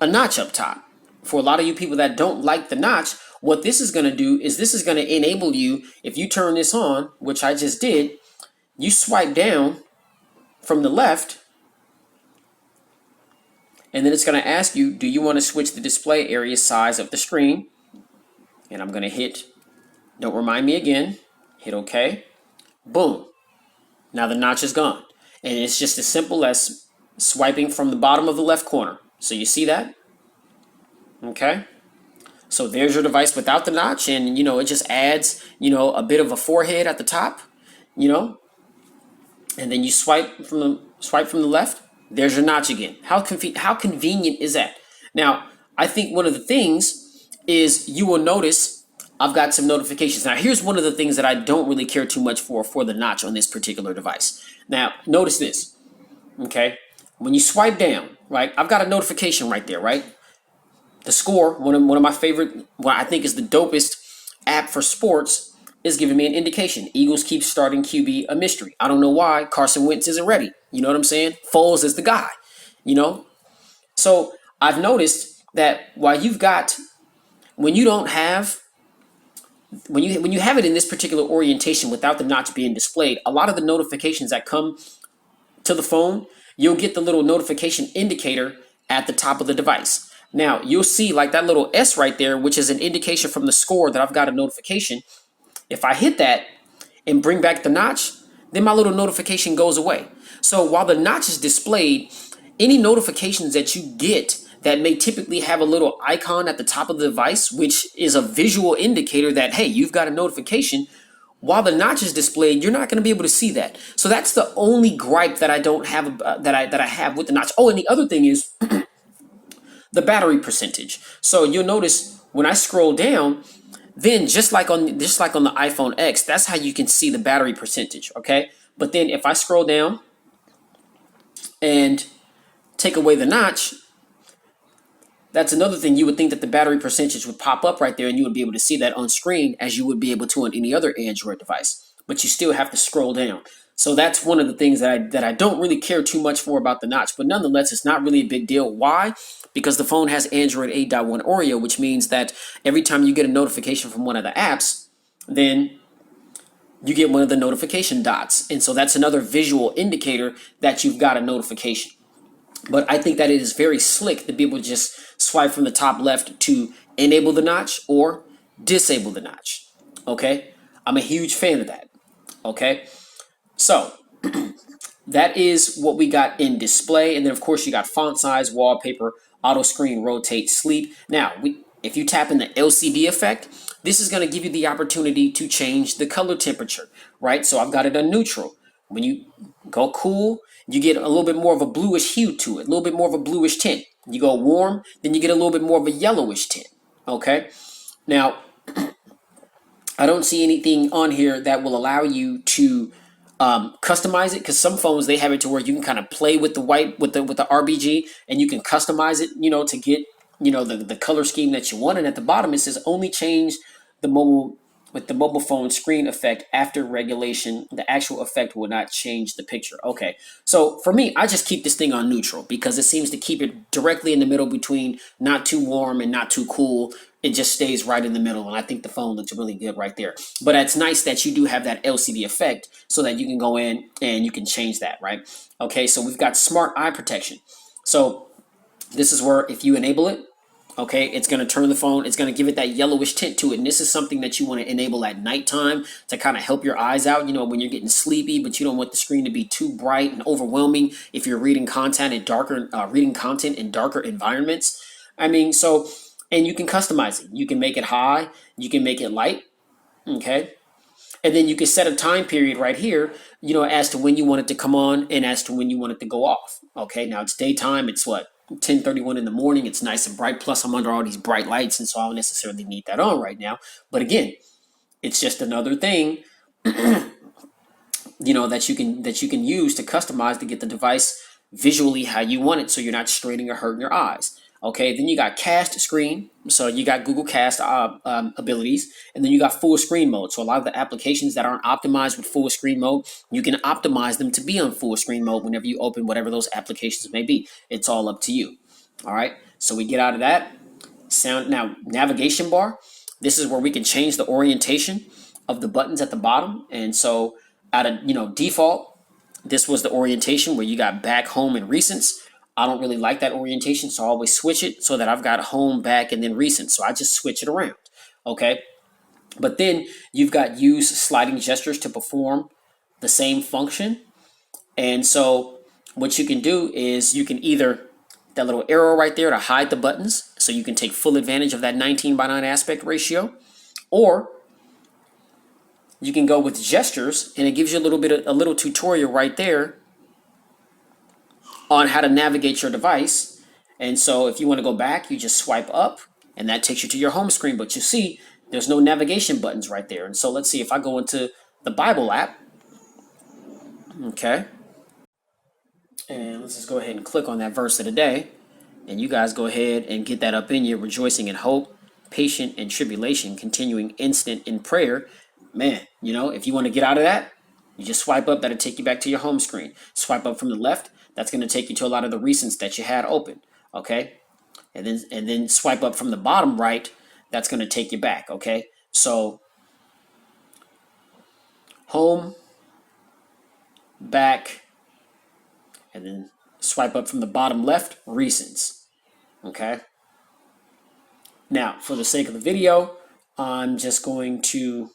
a notch up top. For a lot of you people that don't like the notch, what this is going to do is this is going to enable you, if you turn this on, which I just did, you swipe down from the left, and then it's going to ask you, do you want to switch the display area size of the screen? And I'm going to hit, don't remind me again, hit OK. Boom. Now the notch is gone. And it's just as simple as swiping from the bottom of the left corner. So you see that? Okay. So there's your device without the notch, and it just adds, a bit of a forehead at the top, and then you swipe from the left. There's your notch again. How convenient is that? Now, I think one of the things is you will notice I've got some notifications. Now, here's one of the things that I don't really care too much for the notch on this particular device. Now, notice this, okay? When you swipe down, right, I've got a notification right there, right? The Score, one of my favorite, what I think is the dopest app for sports, is giving me an indication. Eagles keep starting QB a mystery. I don't know why. Carson Wentz isn't ready. You know what I'm saying? Foles is the guy, So I've noticed that while you've got, when you have it in this particular orientation without the notch being displayed, a lot of the notifications that come to the phone, you'll get the little notification indicator at the top of the device. Now, you'll see like that little S right there, which is an indication from the Score that I've got a notification. If I hit that and bring back the notch, then my little notification goes away. So while the notch is displayed, any notifications that you get that may typically have a little icon at the top of the device, which is a visual indicator that, hey, you've got a notification, while the notch is displayed, you're not going to be able to see that. So that's the only gripe that I don't have, that I have with the notch. Oh, and the other thing is the battery percentage. So you'll notice when I scroll down, then just like on the iPhone X, that's how you can see the battery percentage, okay? But then if I scroll down and take away the notch, that's another thing. You would think that the battery percentage would pop up right there and you would be able to see that on screen as you would be able to on any other Android device. But you still have to scroll down. So that's one of the things that I don't really care too much for about the notch. But nonetheless, it's not really a big deal. Why? Because the phone has Android 8.1 Oreo, which means that every time you get a notification from one of the apps, then you get one of the notification dots. And so that's another visual indicator that you've got a notification. But I think that it is very slick to be able to just swipe from the top left to enable the notch or disable the notch. Okay. I'm a huge fan of that. Okay, so that is what we got in display. And then of course you got font size, wallpaper, auto screen, rotate, sleep. Now, if you tap in the LCD effect, this is going to give you the opportunity to change the color temperature, right? So I've got it on neutral. When you go cool, you get a little bit more of a bluish hue to it, a little bit more of a bluish tint. You go warm, then you get a little bit more of a yellowish tint, okay? Now, I don't see anything on here that will allow you to customize it, because some phones, they have it to where you can kind of play with the white, with the RBG, and you can customize it, to get the color scheme that you want. And at the bottom it says only change the mobile with the mobile phone screen effect after regulation. The actual effect will not change the picture. Okay, so for me, I just keep this thing on neutral because it seems to keep it directly in the middle between not too warm and not too cool. It just stays right in the middle, and I think the phone looks really good right there. But it's nice that you do have that LCD effect so that you can go in and you can change that, right? Okay, so we've got smart eye protection. So this is where if you enable it, okay, it's going to turn the phone, it's going to give it that yellowish tint to it. And this is something that you want to enable at nighttime to kind of help your eyes out, when you're getting sleepy, but you don't want the screen to be too bright and overwhelming if you're reading content in darker environments. I mean, so, and you can customize it. You can make it high, you can make it light, okay? And then you can set a time period right here, as to when you want it to come on and as to when you want it to go off. Okay, now it's daytime. It's what, 10:31 in the morning. It's nice and bright. Plus, I'm under all these bright lights, and so I don't necessarily need that on right now. But again, it's just another thing, that you can use to customize to get the device visually how you want it, so you're not straining or hurting your eyes. Okay, then you got cast screen. So you got Google Cast abilities, and then you got full screen mode. So a lot of the applications that aren't optimized with full screen mode, you can optimize them to be on full screen mode whenever you open whatever those applications may be. It's all up to you. All right, so we get out of that. Now, navigation bar. This is where we can change the orientation of the buttons at the bottom. And so out of, default, this was the orientation where you got back, home, and recents. I don't really like that orientation, so I always switch it so that I've got home, back, and then recent. So I just switch it around, okay? But then you've got use sliding gestures to perform the same function. And so what you can do is you can either, that little arrow right there to hide the buttons, so you can take full advantage of that 19:9 aspect ratio, or you can go with gestures, and it gives you a little tutorial right there on how to navigate your device. And so if you want to go back, you just swipe up, and that takes you to your home screen. But you see, there's no navigation buttons right there. And so let's see if I go into the Bible app. Okay. And let's just go ahead and click on that verse of the day. And you guys go ahead and get that up in you. Rejoicing in hope, patient in tribulation, continuing instant in prayer. Man, if you want to get out of that, you just swipe up. That'll take you back to your home screen. Swipe up from the left. That's going to take you to a lot of the recents that you had open, okay? And then swipe up from the bottom right. That's going to take you back, okay? So home, back, and then swipe up from the bottom left, recents, okay? Now, for the sake of the video, I'm just going to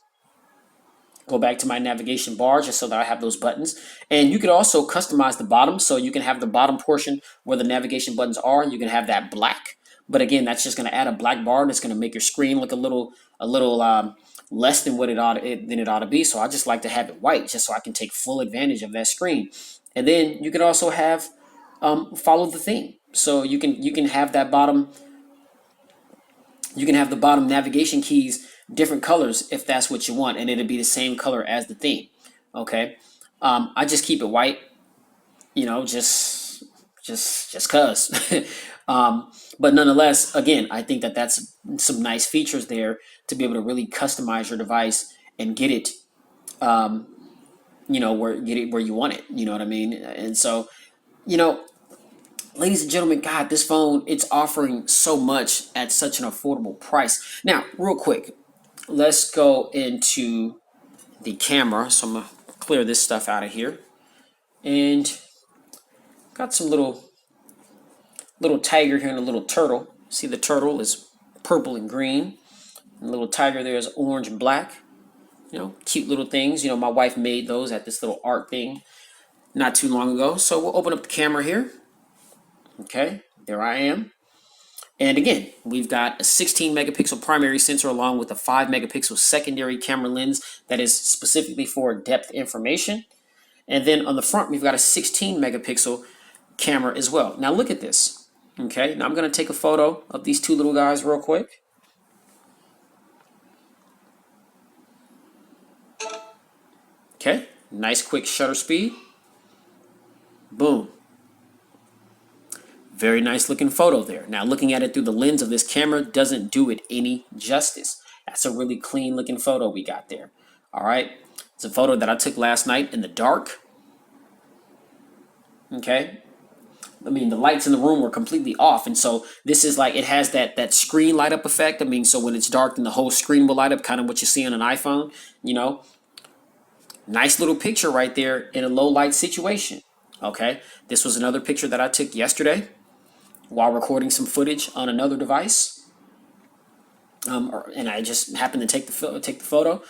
go back to my navigation bar just so that I have those buttons. And you could also customize the bottom, so you can have the bottom portion where the navigation buttons are. You can have that black, but again, that's just going to add a black bar, and it's going to make your screen look a little less than what it ought to be. So I just like to have it white, just so I can take full advantage of that screen. And then you can also have follow the theme, so you can have that bottom. You can have the bottom navigation keys different colors if that's what you want, and it'll be the same color as the theme. Okay, I just keep it white, just cause. But nonetheless, again, I think that that's some nice features there to be able to really customize your device and get it, where you want it. You know what I mean? And so, ladies and gentlemen, God, this phone, it's offering so much at such an affordable price. Now, real quick, let's go into the camera. So I'm going to clear this stuff out of here. And got some little tiger here and a little turtle. See, the turtle is purple and green. And the little tiger there is orange and black. cute little things. My wife made those at this little art thing not too long ago. So we'll open up the camera here. Okay, there I am. And again, we've got a 16 megapixel primary sensor along with a 5 megapixel secondary camera lens that is specifically for depth information. And then on the front, we've got a 16 megapixel camera as well. Now look at this. Okay, now I'm going to take a photo of these two little guys real quick. Okay, nice quick shutter speed. Boom. Very nice looking photo there. Now looking at it through the lens of this camera doesn't do it any justice. That's a really clean looking photo we got there. All right, it's a photo that I took last night in the dark. Okay, I mean the lights in the room were completely off, and so this is like, it has that screen light up effect. I mean, so when it's dark then the whole screen will light up, kind of what you see on an iPhone. Nice little picture right there in a low light situation. Okay, this was another picture that I took yesterday while recording some footage on another device, and I just happened to take the photo.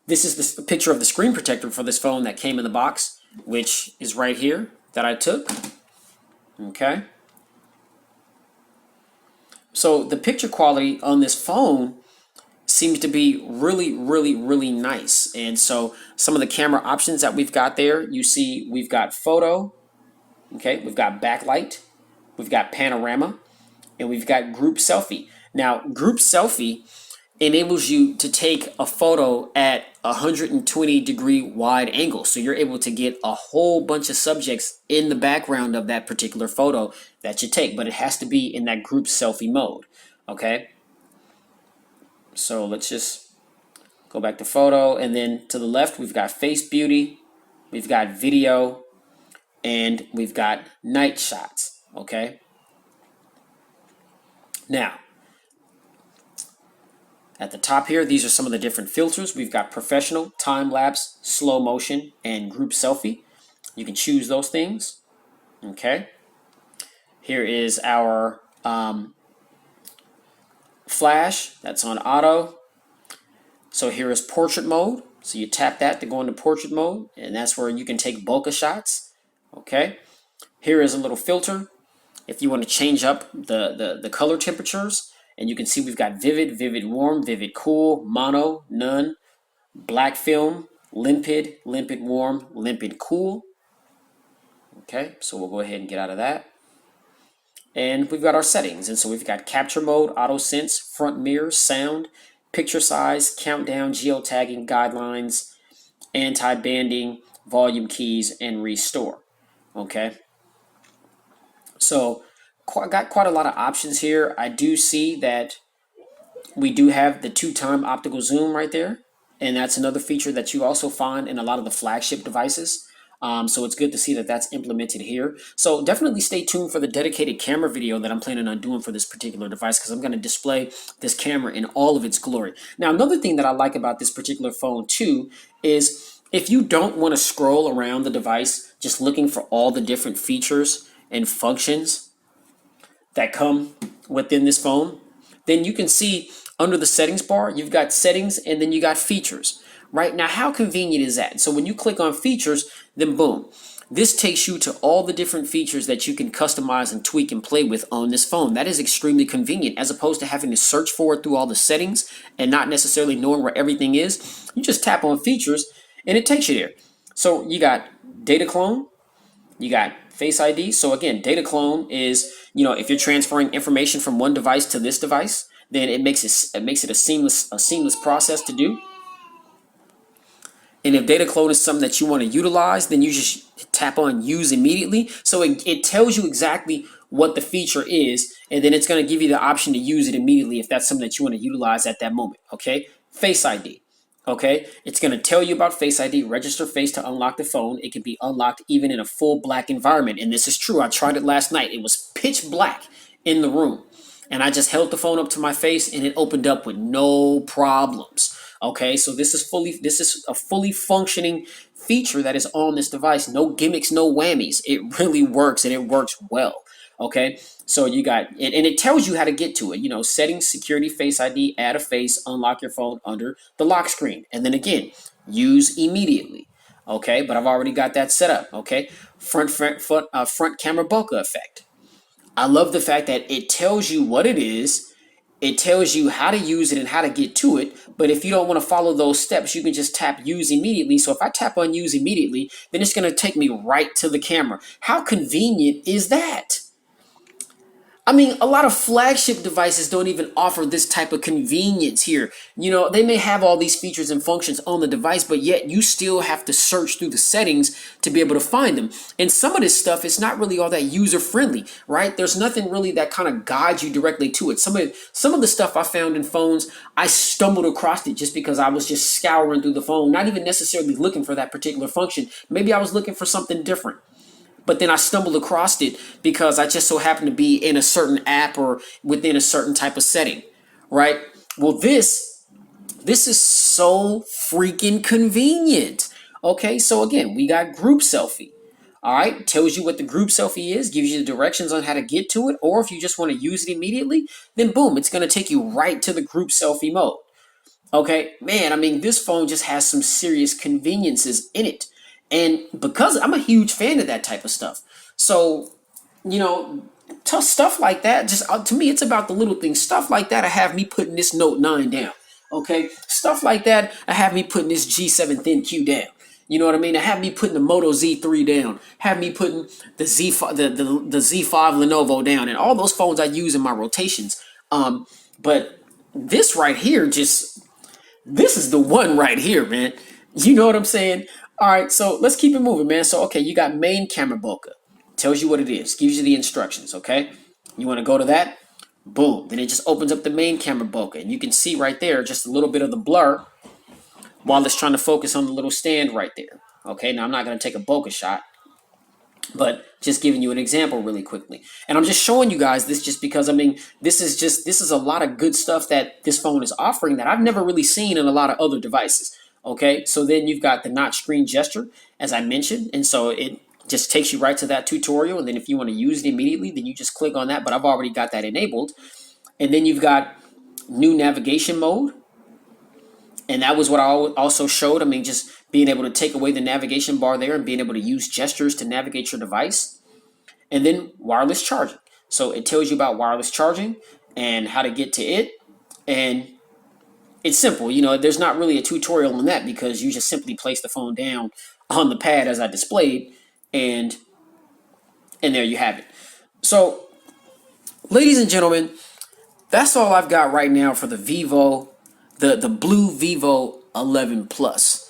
This is the picture of the screen protector for this phone that came in the box, which is right here that I took. Okay, so the picture quality on this phone seems to be really, really, really nice. And so some of the camera options that we've got there, you see we've got photo, okay, we've got backlight, we've got panorama, and we've got group selfie. Now, group selfie enables you to take a photo at 120-degree wide angle. So you're able to get a whole bunch of subjects in the background of that particular photo that you take, but it has to be in that group selfie mode, okay? So let's just go back to photo, and then to the left we've got face beauty, we've got video, and we've got night shots. Okay, now at the top here, these are some of the different filters. We've got professional, time lapse, slow motion, and group selfie. You can choose those things. Okay, here is our flash, that's on auto. So here is portrait mode. So you tap that to go into portrait mode, and that's where you can take bokeh shots. Okay, here is a little filter if you want to change up the color temperatures, and you can see we've got vivid, vivid warm, vivid cool, mono, none, black film, limpid, limpid warm, limpid cool. Okay, so we'll go ahead and get out of that. And we've got our settings, and so we've got capture mode, auto sense, front mirror, sound, picture size, countdown, geotagging, guidelines, anti-banding, volume keys, and restore. Okay, so got quite a lot of options here. I do see that we do have the 2-time optical zoom right there, and that's another feature that you also find in a lot of the flagship devices. So it's good to see that that's implemented here. So definitely stay tuned for the dedicated camera video that I'm planning on doing for this particular device, because I'm going to display this camera in all of its glory. Now, another thing that I like about this particular phone too is if you don't want to scroll around the device just looking for all the different features and functions that come within this phone, then you can see under the settings bar, you've got settings and then you got features. Right now, how convenient is that? So when you click on features, then boom, this takes you to all the different features that you can customize and tweak and play with on this phone. That is extremely convenient, as opposed to having to search for it through all the settings and not necessarily knowing where everything is. You just tap on features and it takes you there. So you got data clone, you got Face ID. So again, data clone is, if you're transferring information from one device to this device, then it makes it a seamless process to do. And if data clone is something that you want to utilize, then you just tap on use immediately. So it tells you exactly what the feature is, and then it's going to give you the option to use it immediately if that's something that you want to utilize at that moment. Okay, Face ID. Okay, it's going to tell you about Face ID, register face to unlock the phone. It can be unlocked even in a full black environment. And this is true. I tried it last night. It was pitch black in the room. And I just held the phone up to my face and it opened up with no problems. Okay, so this is a fully functioning feature that is on this device. No gimmicks, no whammies. It really works, and it works well. Okay, so you got and it tells you how to get to it. You know, settings, security, Face ID, add a face, unlock your phone under the lock screen, and then again, use immediately. Okay, but I've already got that set up. Okay, front camera bokeh effect. I love the fact that it tells you what it is, it tells you how to use it and how to get to it. But if you don't want to follow those steps, you can just tap use immediately. So if I tap on use immediately, then it's going to take me right to the camera. How convenient is that? I mean, a lot of flagship devices don't even offer this type of convenience here. You know, they may have all these features and functions on the device, but yet you still have to search through the settings to be able to find them. And some of this stuff is not really all that user friendly, right? There's nothing really that kind of guides you directly to it. Some of the stuff I found in phones, I stumbled across it just because I was just scouring through the phone, not even necessarily looking for that particular function. Maybe I was looking for something different. But then I stumbled across it because I just so happened to be in a certain app or within a certain type of setting, right? Well, this is so freaking convenient. Okay, so again, we got group selfie. All right, tells you what the group selfie is, gives you the directions on how to get to it, or if you just want to use it immediately, then boom, it's going to take you right to the group selfie mode. Okay, man, I mean, this phone just has some serious conveniences in it. And because I'm a huge fan of that type of stuff. So, you know, stuff like that, just to me, it's about the little things. Stuff like that, I have me putting this Note 9 down. Okay, stuff like that, I have me putting this G7 Thin Q down. You know what I mean? I have me putting the Moto Z3 down. Have me putting the Z5, the Z5 Lenovo down, and all those phones I use in my rotations. But this right here just this is the one right here, man. You know what I'm saying? All right, so let's keep it moving, man. So, okay, you got main camera bokeh. Tells you what it is, gives you the instructions, okay? You want to go to that? Boom. Then it just opens up the main camera bokeh. And you can see right there just a little bit of the blur while it's trying to focus on the little stand right there. Okay, now I'm not going to take a bokeh shot, but just giving you an example really quickly. And I'm just showing you guys this just because, I mean, this is a lot of good stuff that this phone is offering that I've never really seen in a lot of other devices. Okay, so then you've got the notch screen gesture, as I mentioned, and so it just takes you right to that tutorial. And then if you want to use it immediately, then you just click on that, but I've already got that enabled. And then you've got new navigation mode. And that was what I also showed. I mean, just being able to take away the navigation bar there and being able to use gestures to navigate your device. And then wireless charging. So it tells you about wireless charging and how to get to it. And it's simple. You know, there's not really a tutorial on that because you just simply place the phone down on the pad as I displayed, and there you have it. So, ladies and gentlemen, that's all I've got right now for the Vivo, the Blue Vivo 11 Plus.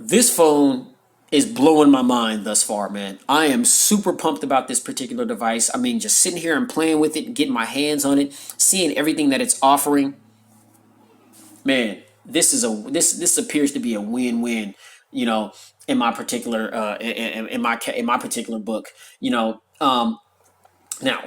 This phone is blowing my mind thus far, man. I am super pumped about this particular device. I mean, just sitting here and playing with it, getting my hands on it, seeing everything that it's offering. Man, this appears to be a win-win, you know, in my particular in my particular book, you know. Now,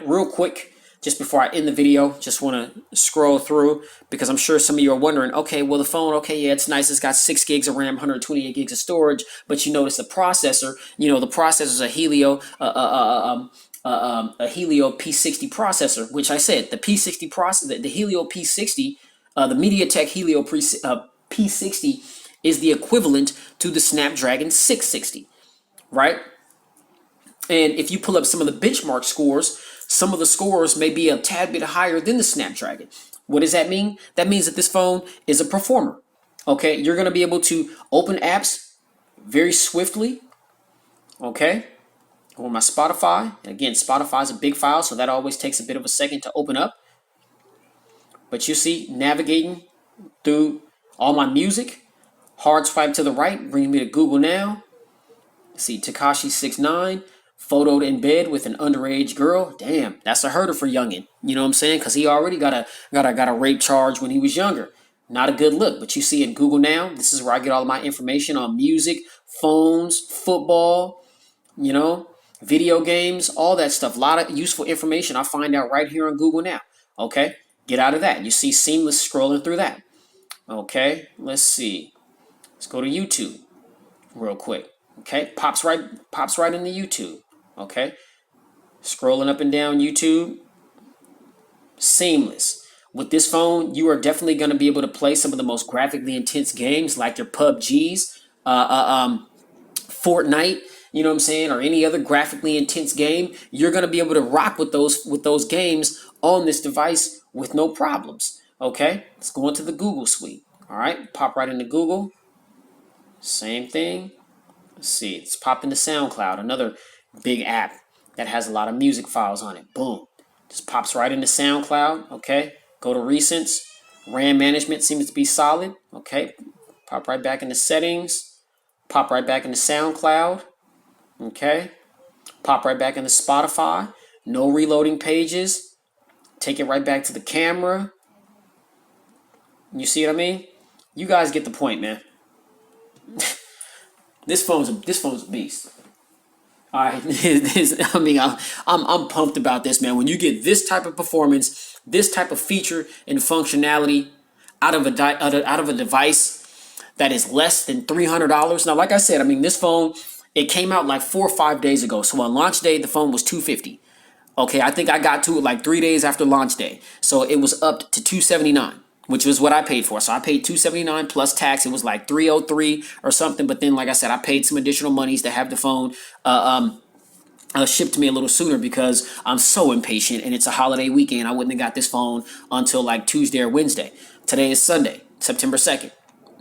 real quick, just before I end the video, just want to scroll through because I'm sure some of you are wondering, okay, well, the phone, okay, yeah, it's nice. It's got 6 gigs of RAM, 128 gigs of storage, but you notice the processor, you know, the processor is a Helio P60 processor, which I said, the P60 processor, the Helio P60, the MediaTek Helio P60 is the equivalent to the Snapdragon 660, right? And if you pull up some of the benchmark scores, some of the scores may be a tad bit higher than the Snapdragon. What does that mean? That means that this phone is a performer. Okay, you're going to be able to open apps very swiftly. Okay, or my Spotify. And again, Spotify is a big file, so that always takes a bit of a second to open up. But you see, navigating through all my music, hard swipe to the right, brings me to Google Now. See, Tekashi 6ix9ine, photoed in bed with an underage girl. Damn, that's a herder for youngin. You know what I'm saying? Because he already got a rape charge when he was younger. Not a good look. But you see in Google Now, this is where I get all of my information on music, phones, football, you know, video games, all that stuff. A lot of useful information I find out right here on Google Now. Okay, get out of that. You see seamless scrolling through that. Okay, let's see. Let's go to YouTube real quick. Okay, pops right into YouTube. Okay, scrolling up and down YouTube, seamless. With this phone, you are definitely going to be able to play some of the most graphically intense games like your PUBGs, Fortnite, you know what I'm saying, or any other graphically intense game. You're going to be able to rock with those games on this device with no problems. Okay, let's go into the Google suite. All right, pop right into Google. Same thing. Let's see, it's popped into SoundCloud, another big app that has a lot of music files on it. Boom. Just pops right into SoundCloud. Okay. Go to recents. RAM management seems to be solid. Okay. Pop right back into settings. Pop right back into SoundCloud. Okay. Pop right back into Spotify. No reloading pages. Take it right back to the camera. You see what I mean? You guys get the point, man. This phone's a beast. All right, I mean, I'm pumped about this, man. When you get this type of performance, this type of feature and functionality out of a device that is less than $300. Now, like I said, I mean, this phone, it came out like 4 or 5 days ago. So on launch day, the phone was $250. Okay, I think I got to it like 3 days after launch day, so it was up to $279, which was what I paid for. So I paid $279 plus tax. It was like $303 or something. But then, like I said, I paid some additional monies to have the phone shipped to me a little sooner because I'm so impatient and it's a holiday weekend. I wouldn't have got this phone until like Tuesday or Wednesday. Today is Sunday, September 2nd.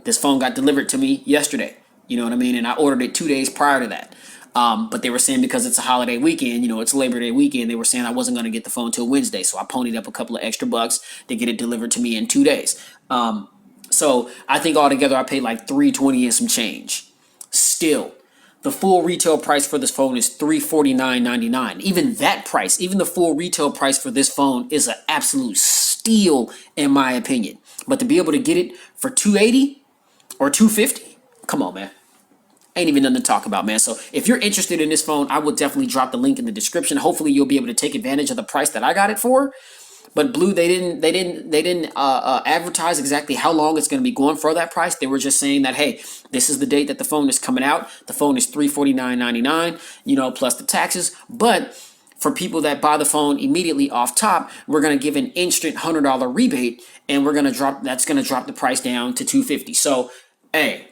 This phone got delivered to me yesterday. You know what I mean? And I ordered it 2 days prior to that. But they were saying because it's a holiday weekend, you know, it's Labor Day weekend, they were saying I wasn't going to get the phone till Wednesday. So I ponied up a couple of extra bucks to get it delivered to me in 2 days. So I think altogether I paid like $320 and some change. Still, the full retail price for this phone is $349.99. Even that price, even the full retail price for this phone is an absolute steal in my opinion. But to be able to get it for $280 or $250, come on, man. Ain't even nothing to talk about, man. So if you're interested in this phone, I will definitely drop the link in the description. Hopefully you'll be able to take advantage of the price that I got it for. But Blue, they didn't advertise exactly how long it's going to be going for that price. They were just saying that, hey, this is the date that the phone is coming out. The phone is $349.99, you know, plus the taxes. But for people that buy the phone immediately off top, we're going to give an instant $100 rebate, and we're going to drop. That's going to drop the price down to $250. So, hey,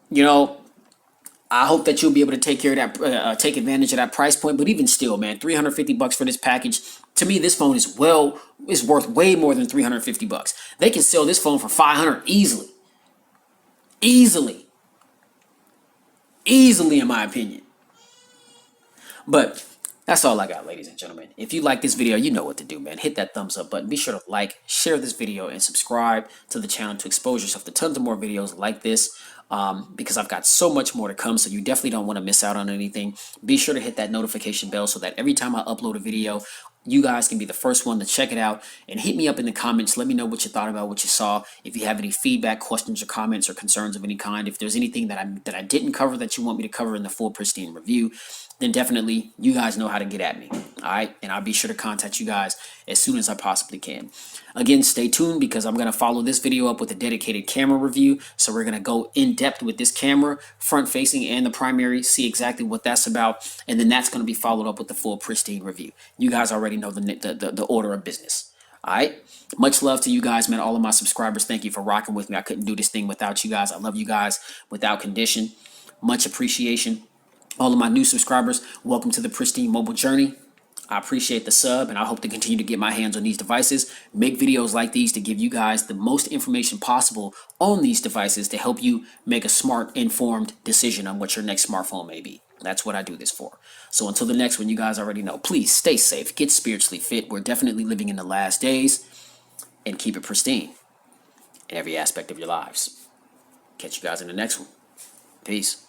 you know, I hope that you'll be able to take care of that, take advantage of that price point. But even still, man, $350 for this package. To me, this phone is worth way more than $350. They can sell this phone for $500 easily, easily, easily, in my opinion. But that's all I got, ladies and gentlemen. If you like this video, you know what to do, man. Hit that thumbs up button. Be sure to like, share this video, and subscribe to the channel to expose yourself to tons of more videos like this. Because I've got so much more to come, so you definitely don't want to miss out on anything. Be sure to hit that notification bell so that every time I upload a video, you guys can be the first one to check it out. And hit me up in the comments. Let me know what you thought about what you saw. If you have any feedback, questions, or comments, or concerns of any kind, if there's anything that I didn't cover that you want me to cover in the full pristine review, then definitely you guys know how to get at me. All right, and I'll be sure to contact you guys as soon as I possibly can. Again, stay tuned because I'm going to follow this video up with a dedicated camera review. So we're going to go in depth with this camera, front facing and the primary, see exactly what that's about. And then that's going to be followed up with the full pristine review. You guys already know the order of business. All right. Much love to you guys, man. All of my subscribers, thank you for rocking with me. I couldn't do this thing without you guys. I love you guys without condition. Much appreciation. All of my new subscribers, welcome to the pristine mobile journey. I appreciate the sub, and I hope to continue to get my hands on these devices, make videos like these to give you guys the most information possible on these devices to help you make a smart, informed decision on what your next smartphone may be. That's what I do this for. So until the next one, you guys already know, please stay safe, get spiritually fit. We're definitely living in the last days, and keep it pristine in every aspect of your lives. Catch you guys in the next one. Peace.